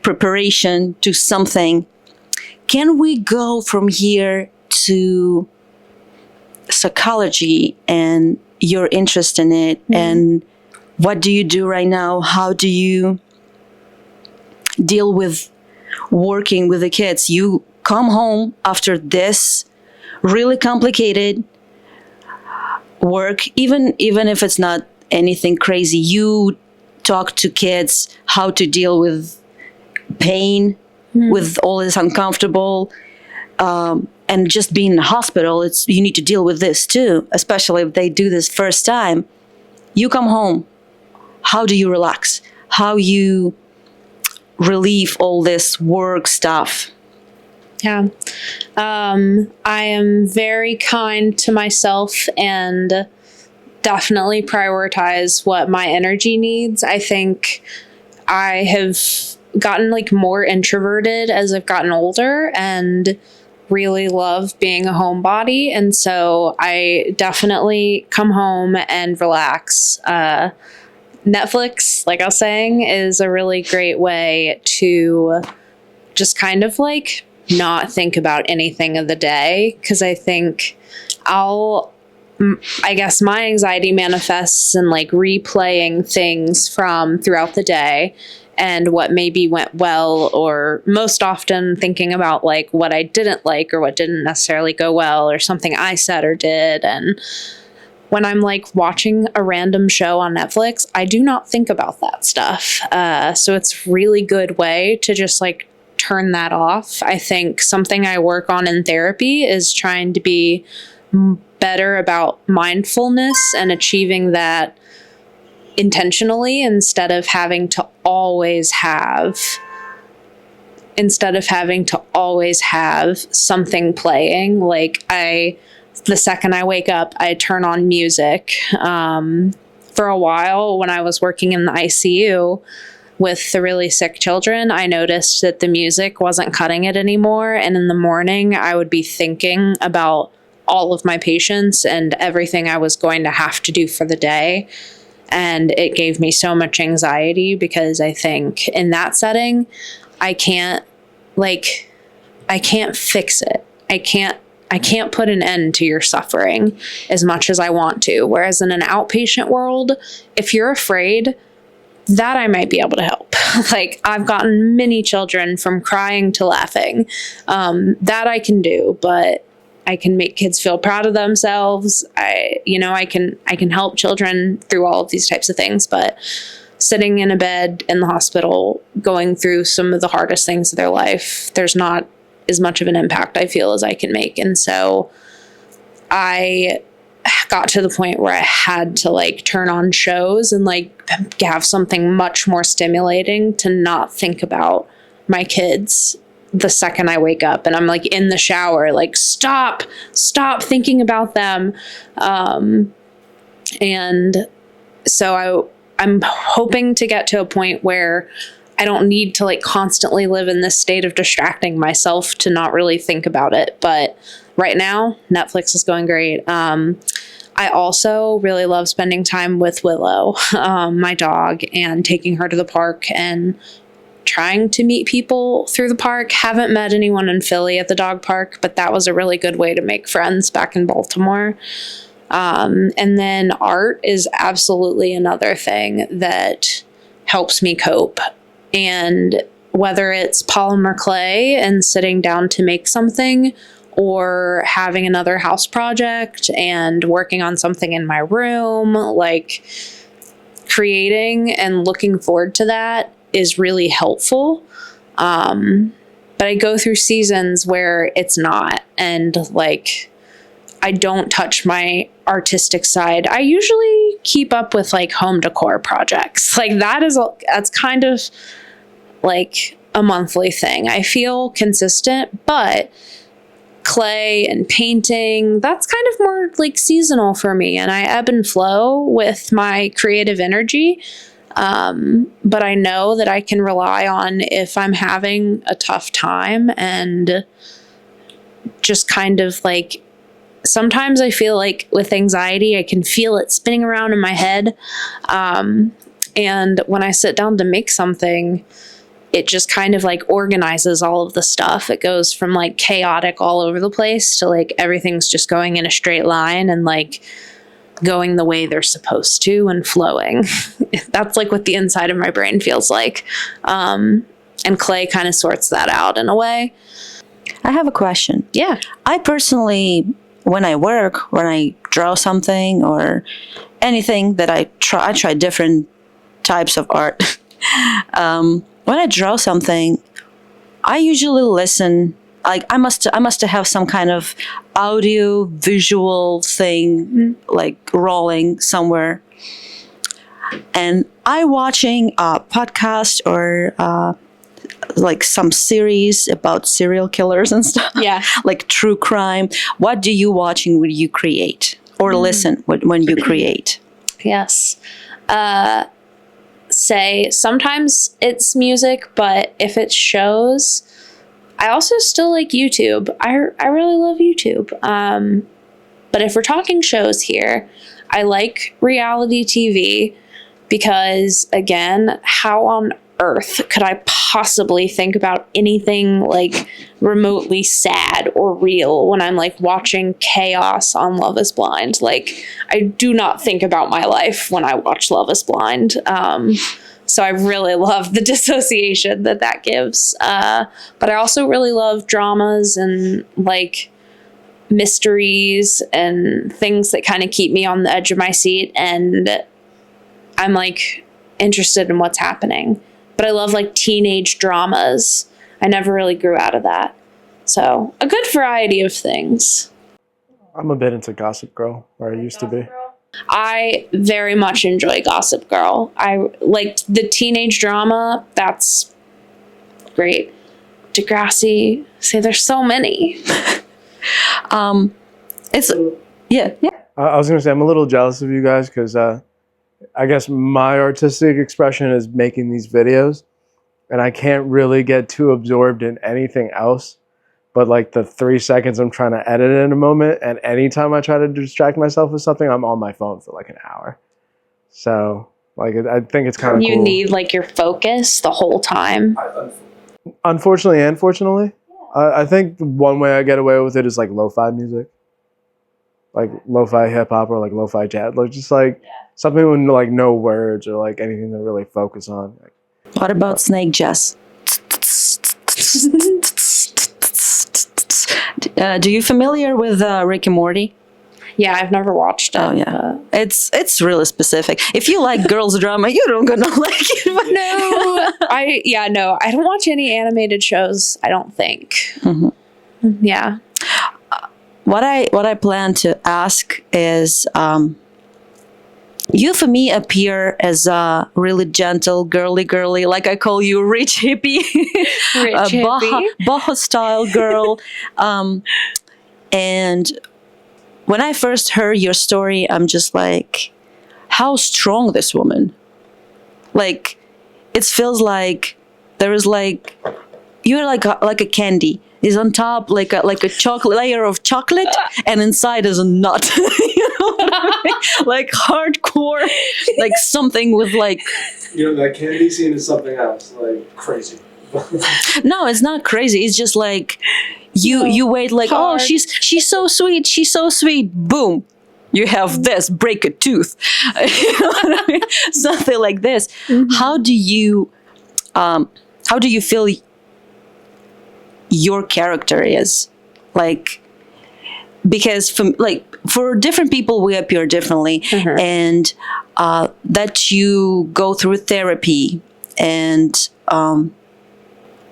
preparation to something, can we go from here to psychology and your interest in it? And what do you do right now? How do you deal with working with the kids? You come home after this really complicated work, even if it's not anything crazy. You talk to kids how to deal with pain, with all this uncomfortable, and just being in the hospital. You need to deal with this too, especially if they do this first time. You come home, how do you relax? How you relieve all this work stuff? Yeah. I am very kind to myself and definitely prioritize what my energy needs. I think I have gotten like more introverted as I've gotten older and really love being a homebody. And so I definitely come home and relax. Netflix, like I was saying, is a really great way to just kind of like not think about anything of the day. Cause I think I guess my anxiety manifests in like replaying things from throughout the day and what maybe went well, or most often thinking about like what I didn't like or what didn't necessarily go well or something I said or did. And when I'm like watching a random show on Netflix, I do not think about that stuff. So it's a really good way to just like turn that off. I think something I work on in therapy is trying to be better about mindfulness and achieving that intentionally instead of having to always have something playing. Like the second I wake up, I turn on music. For a while when I was working in the ICU with the really sick children, I noticed that the music wasn't cutting it anymore. And in the morning, I would be thinking about all of my patients and everything I was going to have to do for the day. And it gave me so much anxiety because I think in that setting, I can't fix it. I can't put an end to your suffering as much as I want to. Whereas in an outpatient world, if you're afraid, that I might be able to help. Like I've gotten many children from crying to laughing. That I can do, but I can make kids feel proud of themselves. I can help children through all of these types of things, but sitting in a bed in the hospital, going through some of the hardest things of their life, there's not as much of an impact I feel as I can make. And so I got to the point where I had to like turn on shows and like have something much more stimulating to not think about my kids the second I wake up and I'm like in the shower, like stop thinking about them. And so I'm hoping to get to a point where I don't need to like constantly live in this state of distracting myself to not really think about it. But right now, Netflix is going great. I also really love spending time with Willow, my dog, and taking her to the park and trying to meet people through the park. Haven't met anyone in Philly at the dog park, but that was a really good way to make friends back in Baltimore. And then art is absolutely another thing that helps me cope. And whether it's polymer clay and sitting down to make something, or having another house project and working on something in my room, like creating and looking forward to that is really helpful. But I go through seasons where it's not. And like I don't touch my artistic side. I usually keep up with like home decor projects. Like that's kind of like a monthly thing. I feel consistent, but clay and painting, that's kind of more like seasonal for me, and I ebb and flow with my creative energy. But I know that I can rely on if I'm having a tough time, and just kind of like, sometimes I feel like with anxiety, I can feel it spinning around in my head. And when I sit down to make something, it just kind of like organizes all of the stuff. It goes from like chaotic all over the place to like everything's just going in a straight line and like going the way they're supposed to and flowing. That's like what the inside of my brain feels like. And clay kind of sorts that out in a way. I have a question. Yeah. I personally, when I work, when I draw something or anything that I try different types of art. When I draw something, I usually listen. Like I must have some kind of audio visual thing like rolling somewhere, and I watching a podcast or like some series about serial killers and stuff. Yeah. Like true crime. What do you watching when you create or listen when you create? Yes. Say sometimes it's music, but if it's shows, I also still like YouTube. I really love YouTube. But if we're talking shows here, I like reality TV because, again, how on earth could I possibly think about anything like remotely sad or real when I'm like watching chaos on Love is Blind? Like, I do not think about my life when I watch Love is Blind. So I really love the dissociation that gives. But I also really love dramas and like mysteries and things that kind of keep me on the edge of my seat. And I'm like interested in what's happening. But I love like teenage dramas. I never really grew out of that. So a good variety of things. I'm a bit into Gossip Girl, or I used to be. I very much enjoy Gossip Girl. I liked the teenage drama. That's great. Degrassi. Say there's so many. It's yeah. I was gonna say I'm a little jealous of you guys because I guess my artistic expression is making these videos, and I can't really get too absorbed in anything else. But like the 3 seconds I'm trying to edit in a moment, and anytime I try to distract myself with something, I'm on my phone for like an hour. So like I think it's kind of cool. You need like your focus the whole time. Unfortunately and fortunately, I think one way I get away with it is like lo-fi music, like lo-fi hip hop or like lo-fi jazz, like just like something with like no words or like anything to really focus on. What about snake jazz? Do you familiar with Rick and Morty? Yeah, I've never watched it. Oh yeah, it's really specific. If you like girls drama, you don't gonna like it. No, I don't watch any animated shows. I don't think. Mm-hmm. Yeah. What I plan to ask is, you for me appear as a really gentle, girly, like I call you, rich hippie, Baja style girl. And when I first heard your story, I'm just like, how strong this woman. Like, it feels like there is like, you're like a candy. Is on top like a chocolate layer of chocolate, and inside is a nut. You know what I mean? Like hardcore, like something with like. You know, that candy scene is something else, like crazy. No, it's not crazy. It's just like you wait like, hard. Oh, she's so sweet. She's so sweet. Boom. You have this, break a tooth. You know what I mean? Something like this. Mm-hmm. How do you feel your character is? Like, because for different people we appear differently. Mm-hmm. And that you go through therapy and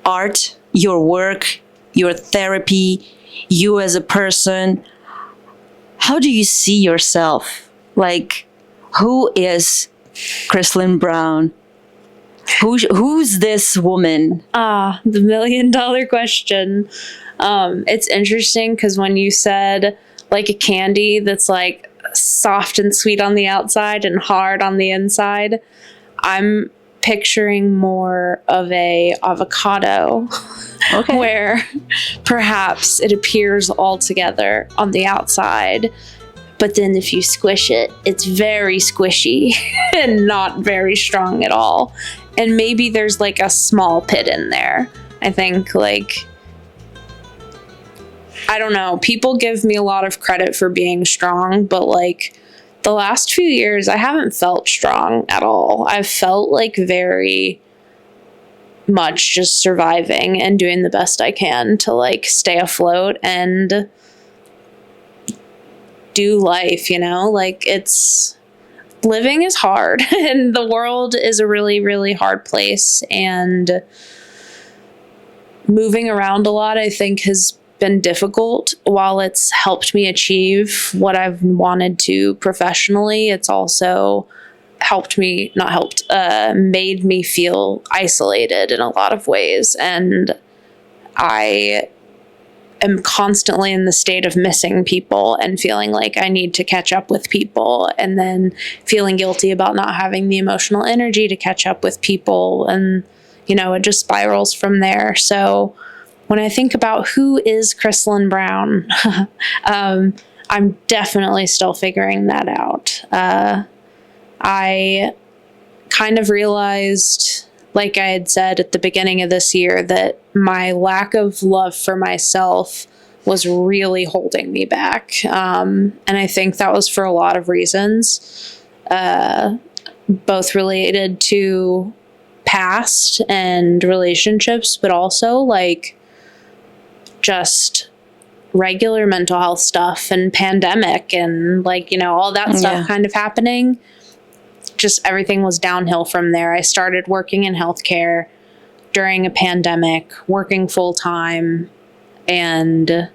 art, your work, your therapy, you as a person, how do you see yourself? Like, who is Krislyn Brown? Who's this woman? The $1 million question. It's interesting because when you said like a candy that's like soft and sweet on the outside and hard on the inside, I'm picturing more of a avocado. Okay. Where perhaps it appears all together on the outside, but then if you squish it, it's very squishy and not very strong at all. And maybe there's like a small pit in there. I think, like, I don't know. People give me a lot of credit for being strong, but like the last few years, I haven't felt strong at all. I've felt like very much just surviving and doing the best I can to like stay afloat and do life, you know? Like, it's living is hard and the world is a really, really hard place, and moving around a lot, I think, has been difficult. While it's helped me achieve what I've wanted to professionally, it's also made me feel isolated in a lot of ways. And I am constantly in the state of missing people and feeling like I need to catch up with people, and then feeling guilty about not having the emotional energy to catch up with people. And, you know, it just spirals from there. So when I think about who is Krislyn Brown, I'm definitely still figuring that out. I kind of realized, like I had said at the beginning of this year, that my lack of love for myself was really holding me back. And I think that was for a lot of reasons, both related to past and relationships, but also like just regular mental health stuff and pandemic and like, you know, all that stuff kind of happening. Just everything was downhill from there. I started working in healthcare during a pandemic, working full time, and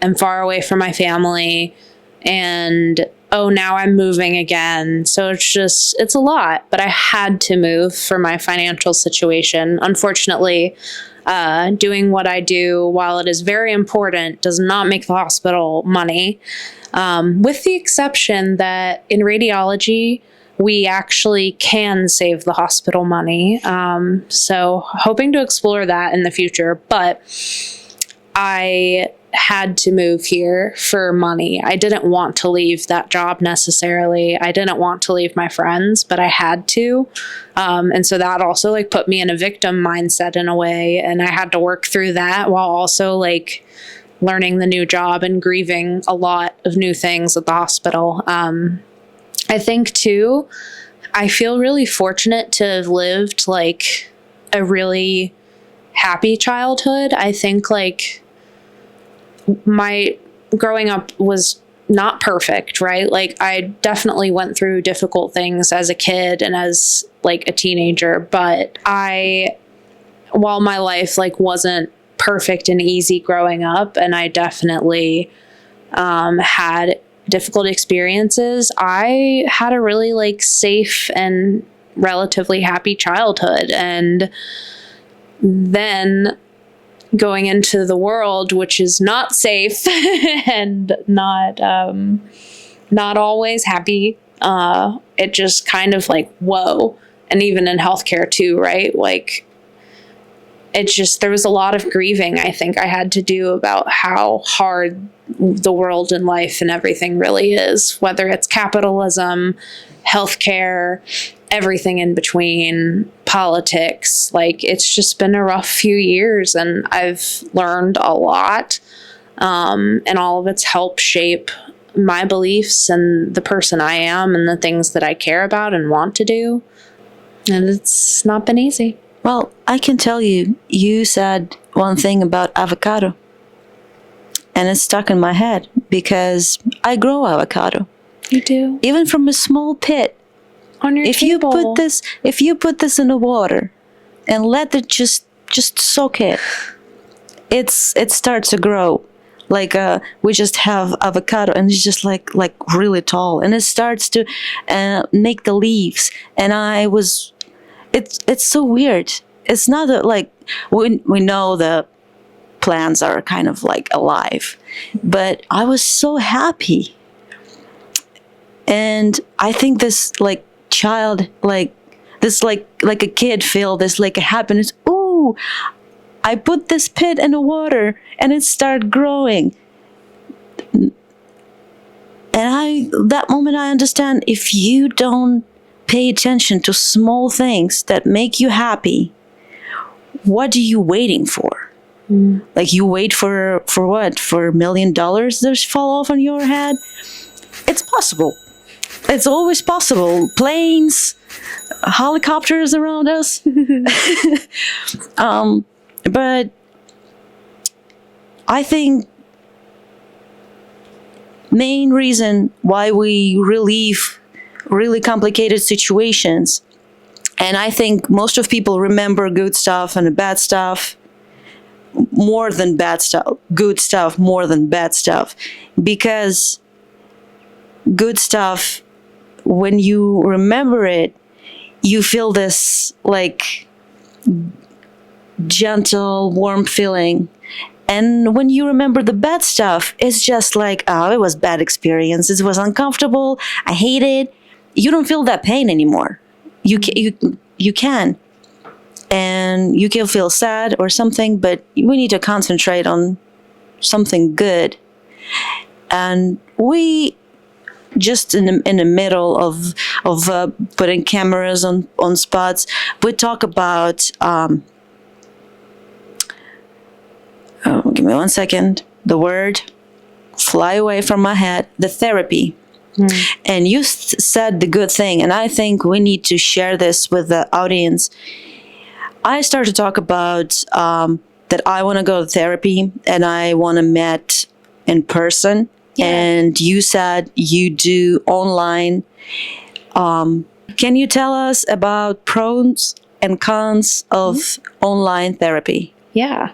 am far away from my family. And now I'm moving again. So it's a lot, but I had to move for my financial situation. Unfortunately, doing what I do, while it is very important, does not make the hospital money. With the exception that in radiology, we actually can save the hospital money. So hoping to explore that in the future, but I had to move here for money. I didn't want to leave that job necessarily. I didn't want to leave my friends, but I had to. And so that also like put me in a victim mindset in a way. And I had to work through that while also like learning the new job and grieving a lot of new things at the hospital. I think too, I feel really fortunate to have lived like a really happy childhood. I think like my growing up was not perfect, right? Like I definitely went through difficult things as a kid and as like a teenager, but while my life like wasn't perfect and easy growing up, and I definitely had difficult experiences, I had a really like safe and relatively happy childhood. And then going into the world, which is not safe and not always happy, it just kind of like, whoa. And even in healthcare too, right? Like it's just, there was a lot of grieving I think I had to do about how hard the world and life and everything really is, whether it's capitalism, healthcare, everything in between, politics. Like it's just been a rough few years, and I've learned a lot, and all of it's helped shape my beliefs and the person I am and the things that I care about and want to do. And it's not been easy. Well, I can tell you, you said one thing about avocado, and it's stuck in my head because I grow avocado. You do? Even from a small pit. On your If table. you put this in the water and let it just soak it, it starts to grow like we just have avocado, and it's just like really tall, and it starts to make the leaves, and it's so weird. It's not that, like, we know the plants are kind of like alive, but I was so happy. And I think this like child, like this, like a kid feel this like a happiness. Ooh, I put this pit in the water and it started growing. And that moment I understand, if you don't pay attention to small things that make you happy, what are you waiting for? Like, you wait for what? For $1 million to fall off on your head? It's possible. It's always possible. Planes, helicopters around us. But I think main reason why we relieve really complicated situations, and I think most of people remember good stuff and bad stuff more than bad stuff, good stuff more than bad stuff, because good stuff, when you remember it, you feel this like gentle, warm feeling. And when you remember the bad stuff, it's just like, oh, it was bad experience. It was uncomfortable. I hate it. You don't feel that pain anymore. You can. And you can feel sad or something, but we need to concentrate on something good. And we just in the middle of putting cameras on spots, we talk about give me 1 second. The word fly away from my head. The therapy. And you said the good thing, and I think we need to share this with the audience. I started to talk about that I want to go to therapy and I want to meet in person. Yeah. And you said you do online. Can you tell us about pros and cons of online therapy? Yeah.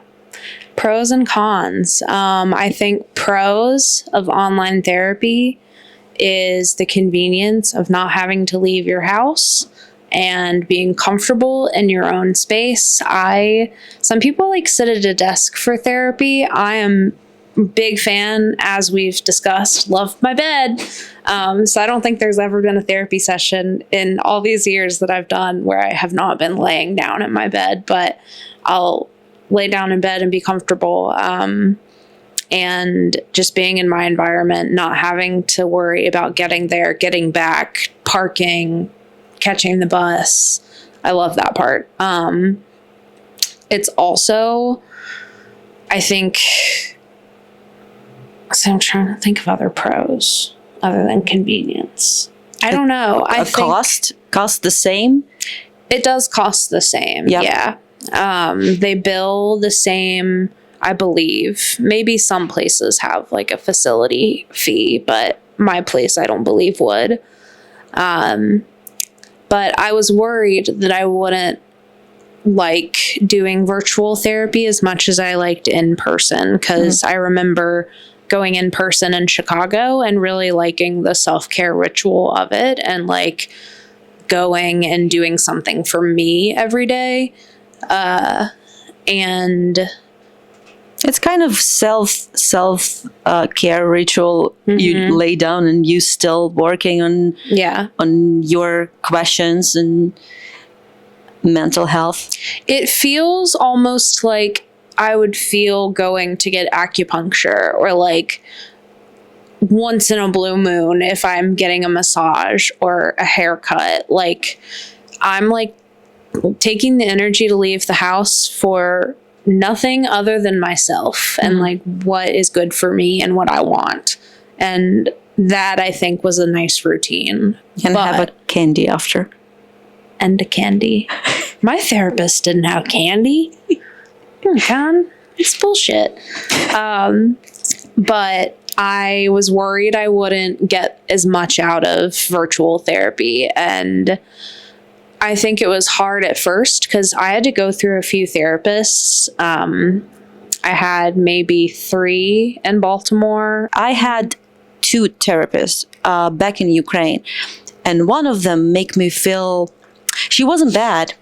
Pros and cons. I think pros of online therapy is the convenience of not having to leave your house and being comfortable in your own space. Some people like sit at a desk for therapy. I am a big fan, as we've discussed, love my bed. So I don't think there's ever been a therapy session in all these years that I've done where I have not been laying down in my bed, but I'll lay down in bed and be comfortable. And just being in my environment, not having to worry about getting there, getting back, parking, catching the bus. I love that part. It's also, I think, so I'm trying to think of other pros other than convenience. I don't know. I think cost the same? It does cost the same. Yep. Yeah. They bill the same, I believe. Maybe some places have like a facility fee, but my place I don't believe would. But I was worried that I wouldn't like doing virtual therapy as much as I liked in person, because I remember going in person in Chicago and really liking the self-care ritual of it, and like going and doing something for me every day. And it's kind of self care ritual. You lay down and you still working on your questions and mental health. It feels almost like I would feel going to get acupuncture, or like once in a blue moon if I'm getting a massage or a haircut. Like, I'm like taking the energy to leave the house for nothing other than myself and like what is good for me and what I want. And that, I think, was a nice routine. And have a candy after. And a candy. My therapist didn't have candy. Con, it's bullshit. But I was worried I wouldn't get as much out of virtual therapy. And I think it was hard at first because I had to go through a few therapists. I had maybe 3 in Baltimore. I had 2 therapists back in Ukraine, and one of them make me feel, she wasn't bad,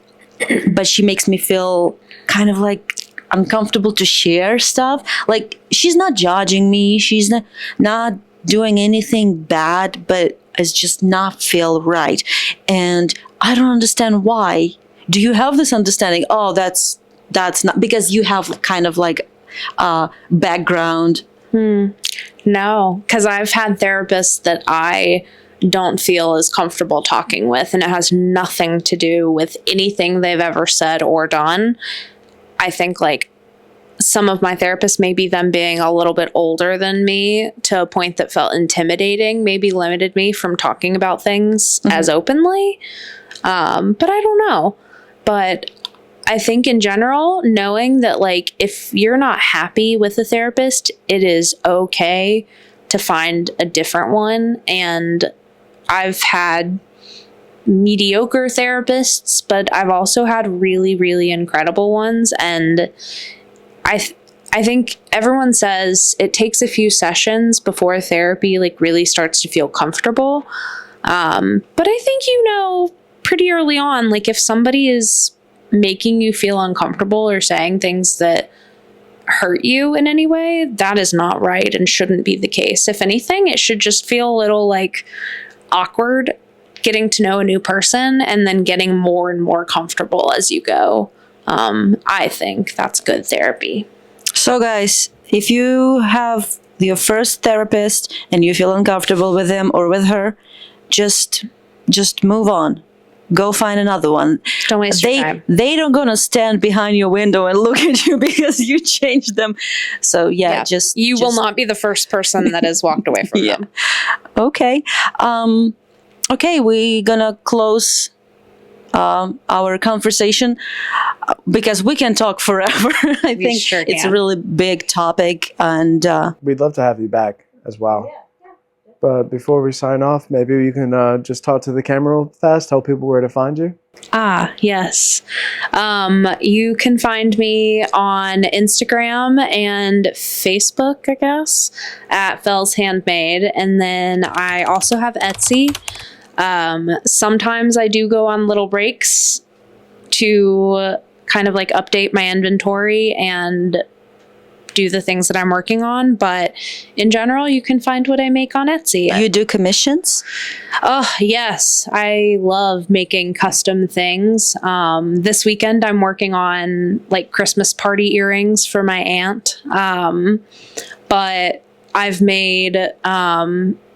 but she makes me feel kind of like uncomfortable to share stuff. Like, she's not judging me, she's not doing anything bad, but it's just not feel right. And I don't understand why. Do you have this understanding? Oh, that's not because you have kind of like background. No, because I've had therapists that I don't feel as comfortable talking with, and it has nothing to do with anything they've ever said or done. I think like some of my therapists, maybe them being a little bit older than me to a point that felt intimidating, maybe limited me from talking about things as openly. But I don't know. But I think in general, knowing that like if you're not happy with a therapist, it is okay to find a different one. And I've had mediocre therapists, but I've also had really, really incredible ones. And I think everyone says it takes a few sessions before therapy like really starts to feel comfortable. But I think pretty early on, like if somebody is making you feel uncomfortable or saying things that hurt you in any way, that is not right and shouldn't be the case. If anything, it should just feel a little like awkward getting to know a new person and then getting more and more comfortable as you go. I think that's good therapy. So guys, if you have your first therapist and you feel uncomfortable with him or with her, just move on. Go find another one. Don't waste your time. They don't gonna stand behind your window and look at you because you changed them. So you will not be the first person that has walked away from them. Okay. Okay, we're gonna close our conversation because we can talk forever. I think it's a really big topic, and we'd love to have you back as well. But before we sign off, maybe you can just talk to the camera real fast, tell people where to find you. Yes. You can find me on Instagram and Facebook, I guess, at Fells Handmade. And then I also have Etsy. Sometimes I do go on little breaks to kind of like update my inventory and do the things that I'm working on, but in general, you can find what I make on Etsy. You do commissions? Oh, yes. I love making custom things. This weekend, I'm working on like Christmas party earrings for my aunt. But I've made,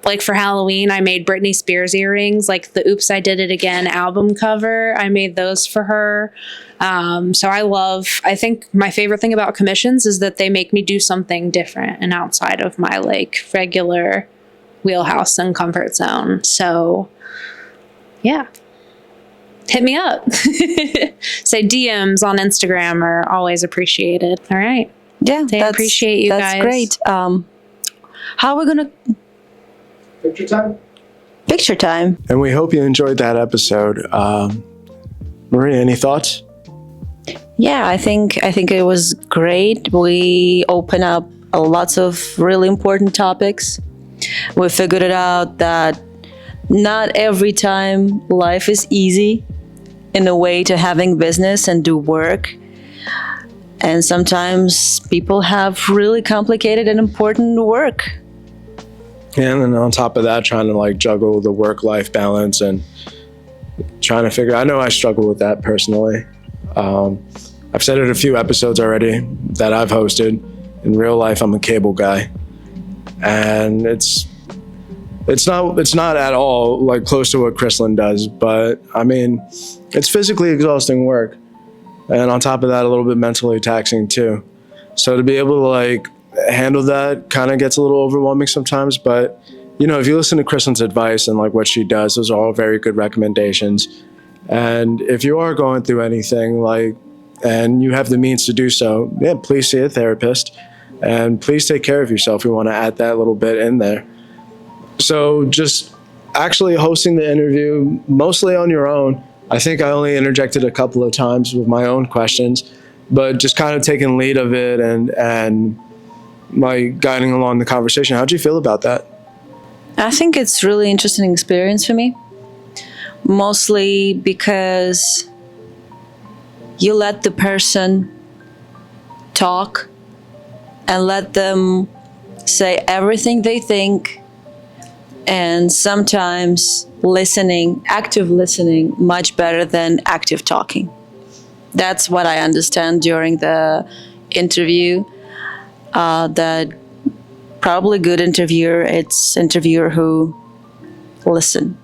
like for Halloween, I made Britney Spears earrings, like the Oops, I Did It Again album cover. I made those for her. So I think my favorite thing about commissions is that they make me do something different and outside of my like regular wheelhouse and comfort zone. So yeah, hit me up. Say DMs on Instagram are always appreciated. All right. Yeah. I appreciate you guys. That's great. How are we going to... Picture time. Picture time. And we hope you enjoyed that episode. Maria, any thoughts? Yeah, I think it was great. We opened up lots of really important topics. We figured it out that not every time life is easy in a way to having business and do work. And sometimes people have really complicated and important work. And then on top of that, trying to like juggle the work-life balance and trying to figure, I know I struggle with that personally. I've said it a few episodes already that I've hosted. In real life, I'm a cable guy. And it's not at all like close to what Krislyn does, but I mean, it's physically exhausting work. And on top of that, a little bit mentally taxing too. So to be able to like handle that kind of gets a little overwhelming sometimes, but you know, if you listen to Krislyn's advice and like what she does, those are all very good recommendations. And if you are going through anything like, and you have the means to do so, yeah, please see a therapist and please take care of yourself. We want to add that little bit in there. So just actually hosting the interview mostly on your own. I think I only interjected a couple of times with my own questions, but just kind of taking lead of it and like guiding along the conversation. How'd you feel about that? I think it's really interesting experience for me, mostly because you let the person talk and let them say everything they think, and sometimes active listening, much better than active talking. That's what I understand during the interview. That probably good interviewer, it's interviewer who listen.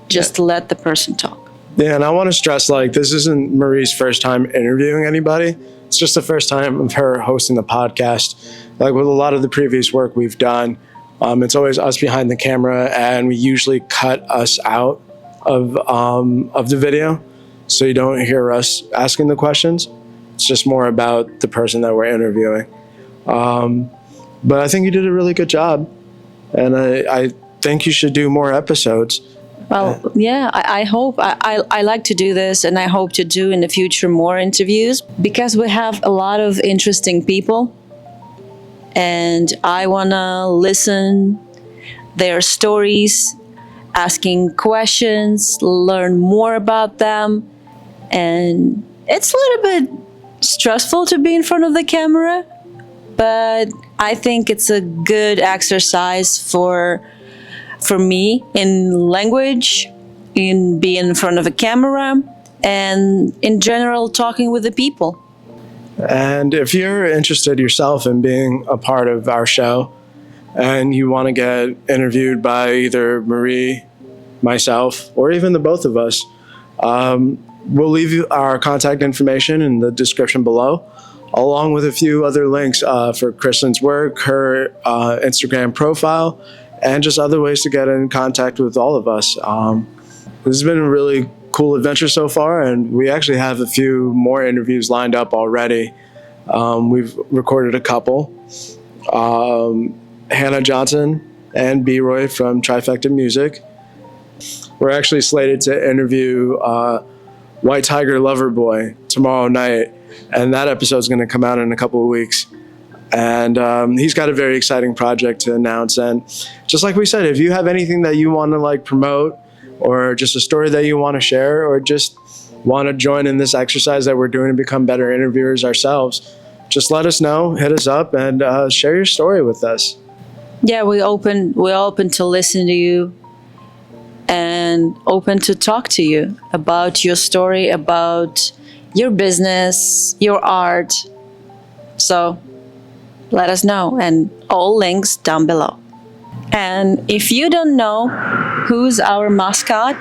Just let the person talk. Yeah, and I want to stress, like, this isn't Marie's first time interviewing anybody. It's just the first time of her hosting the podcast. Like with a lot of the previous work we've done, it's always us behind the camera, and we usually cut us out of the video, so you don't hear us asking the questions. It's just more about the person that we're interviewing. But I think you did a really good job, and I think you should do more episodes. Well, yeah, I hope. I like to do this, and I hope to do in the future more interviews, because we have a lot of interesting people, and I want to listen their stories, asking questions, learn more about them. And it's a little bit stressful to be in front of the camera, but I think it's a good exercise for me in language, in being in front of a camera, and in general talking with the people. And if you're interested yourself in being a part of our show and you want to get interviewed by either Marie, myself, or even the both of us, we'll leave you our contact information in the description below, along with a few other links for Krislyn's work, her Instagram profile, and just other ways to get in contact with all of us. This has been a really cool adventure so far, and we actually have a few more interviews lined up already. We've recorded a couple. Hannah Johnson and B-Roy from Trifecta Music. We're actually slated to interview White Tiger Loverboy tomorrow night, and that episode is going to come out in a couple of weeks. And he's got a very exciting project to announce. And just like we said, if you have anything that you want to like promote, or just a story that you want to share, or just want to join in this exercise that we're doing to become better interviewers ourselves, just let us know, hit us up, and share your story with us. Yeah, we're open to listen to you, and open to talk to you about your story, about your business, your art. So let us know, and all links down below. And if you don't know who's our mascot,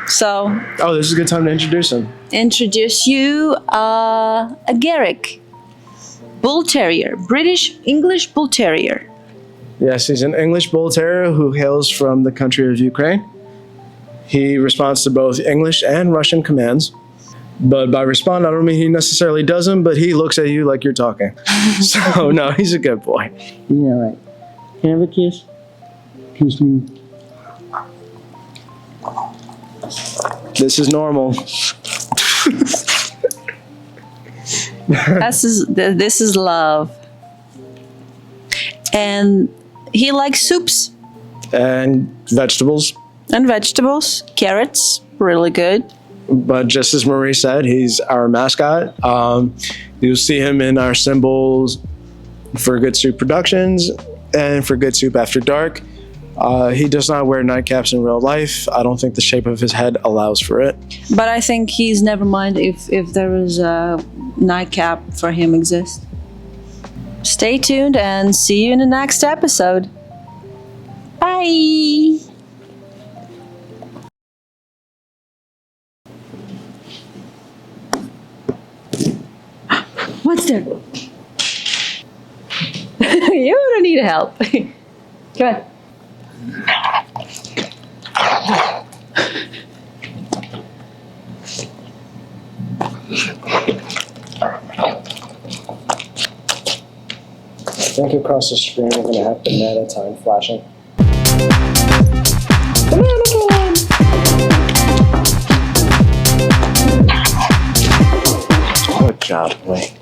so this is a good time to introduce him. Introduce you a Garrick Bull Terrier, British English Bull Terrier. Yes, he's an English Bull Terrier who hails from the country of Ukraine. He responds to both English and Russian commands. But by respond, I don't mean he necessarily doesn't, but he looks at you like you're talking. So, no, he's a good boy. Yeah, right. Can I have a kiss? Kiss me. This is normal. This is love. And he likes soups. And vegetables. And vegetables. Carrots, really good. But just as Marie said, he's our mascot. You'll see him in our symbols for Good Soup Productions and for Good Soup After Dark. He does not wear nightcaps in real life. I don't think the shape of his head allows for it. But I think he's never mind if there is a nightcap for him exist. Stay tuned and see you in the next episode. Bye! What's there? You don't need help. Come on. I think across the screen we're going to have banana time flashing. Banana time! Good job, Blake.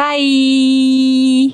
Bye!